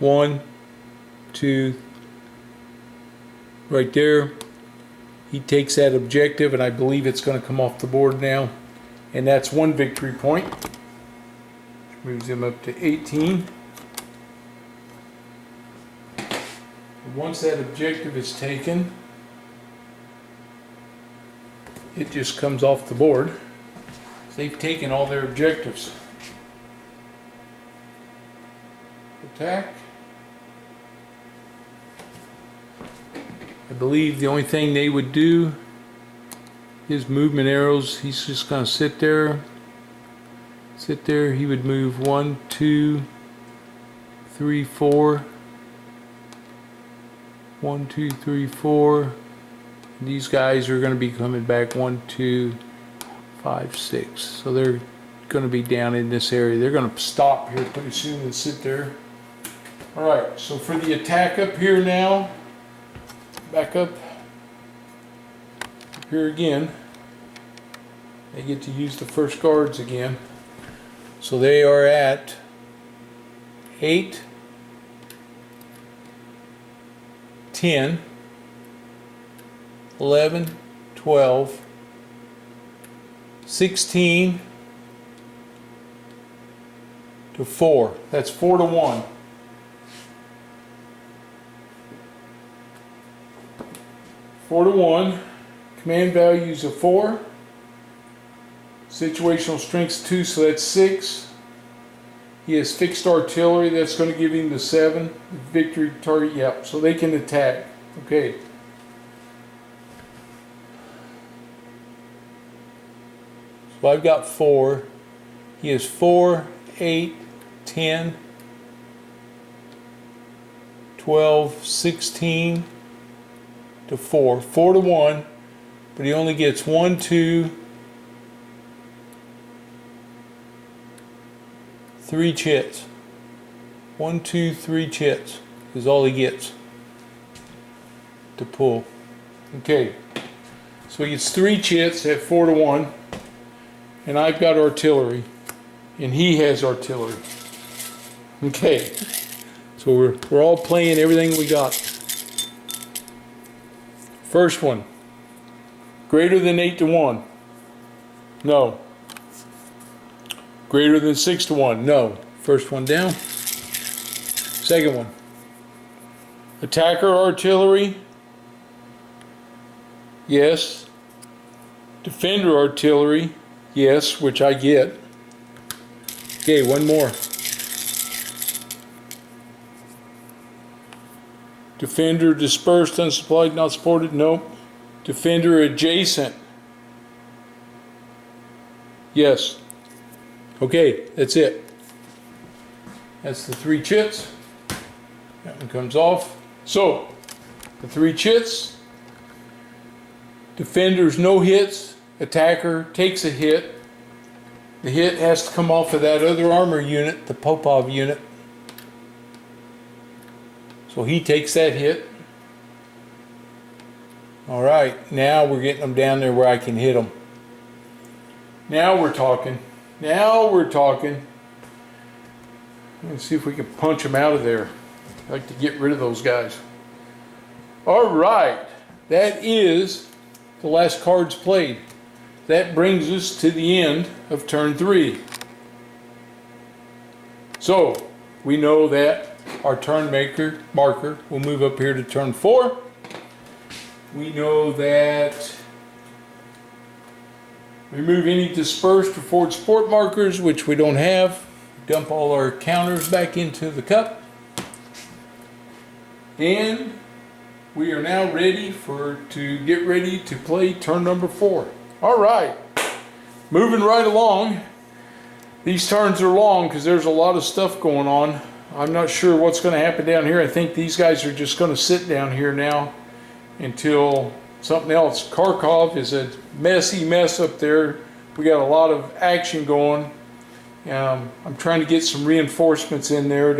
[SPEAKER 1] 1, 2, right there. He takes that objective, and I believe it's going to come off the board now. And that's 1 victory point. Moves him up to 18. Once that objective is taken, it just comes off the board. They've taken all their objectives. Attack. I believe the only thing they would do, his movement arrows, he's just going to sit there. Sit there. He would move 1, 2, 3, 4. 1, 2, 3, 4. These guys are going to be coming back 1, 2, 5, 6. So they're going to be down in this area. They're going to stop here pretty soon and sit there. Alright, so for the attack up here now, back up here again, they get to use the first guards again. So they are at 8, 10, 11, 12, 16 to 4. That's 4 to 1. 4 to 1. Command values of 4. Situational strengths 2, so that's 6. He has fixed artillery, that's going to give him the 7. Victory target, yep, so they can attack. Okay. So I've got 4. He has 4, 8, 10, 12, 16 to 4. 4 to 1, but he only gets 1, 2, 3 chits. 1, 2, 3 chits is all he gets to pull. Okay, so he gets 3 chits at 4 to 1, and I've got artillery, and he has artillery. Okay, so we're all playing everything we got. First one, greater than 8 to 1. No. Greater than 6 to 1. No. First one down. Second one. Attacker artillery. Yes. Defender artillery. Yes, which I get. Okay, one more. Defender dispersed, unsupplied, not supported. No. Defender adjacent. Yes. Okay, that's it. That's the 3 chits. That one comes off. So, the 3 chits. Defender's no hits. Attacker takes a hit. The hit has to come off of that other armor unit, the Popov unit. So he takes that hit. Alright, now we're getting them down there where I can hit them. Now we're talking. Now we're talking. Let's see if we can punch them out of there. I'd like to get rid of those guys. Alright, that is the last cards played. That brings us to the end of turn 3. So, we know that our turn marker will move up here to turn 4. We know that remove any dispersed or forward support markers, which we don't have. Dump all our counters back into the cup. And we are now ready to get ready to play turn number 4. Alright, moving right along. These turns are long because there's a lot of stuff going on. I'm not sure what's going to happen down here. I think these guys are just going to sit down here now until something else. Kharkov is a messy mess up there. We got a lot of action going. I'm trying to get some reinforcements in there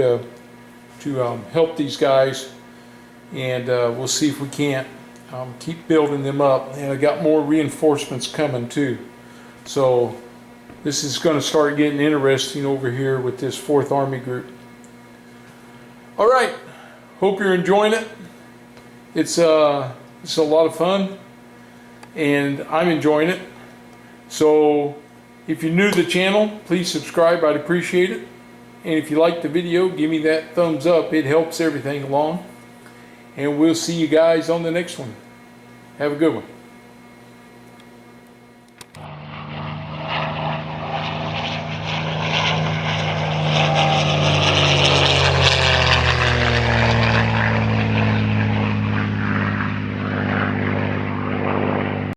[SPEAKER 1] to help these guys, and we'll see if we can't keep building them up. And I got more reinforcements coming too. So this is going to start getting interesting over here with this 4th Army group. All right, hope you're enjoying it. It's a lot of fun, and I'm enjoying it. So If you're new to the channel, please subscribe. I'd appreciate it. And if you like the video, give me that thumbs up. It helps everything along. And we'll see you guys on the next one. Have a good one.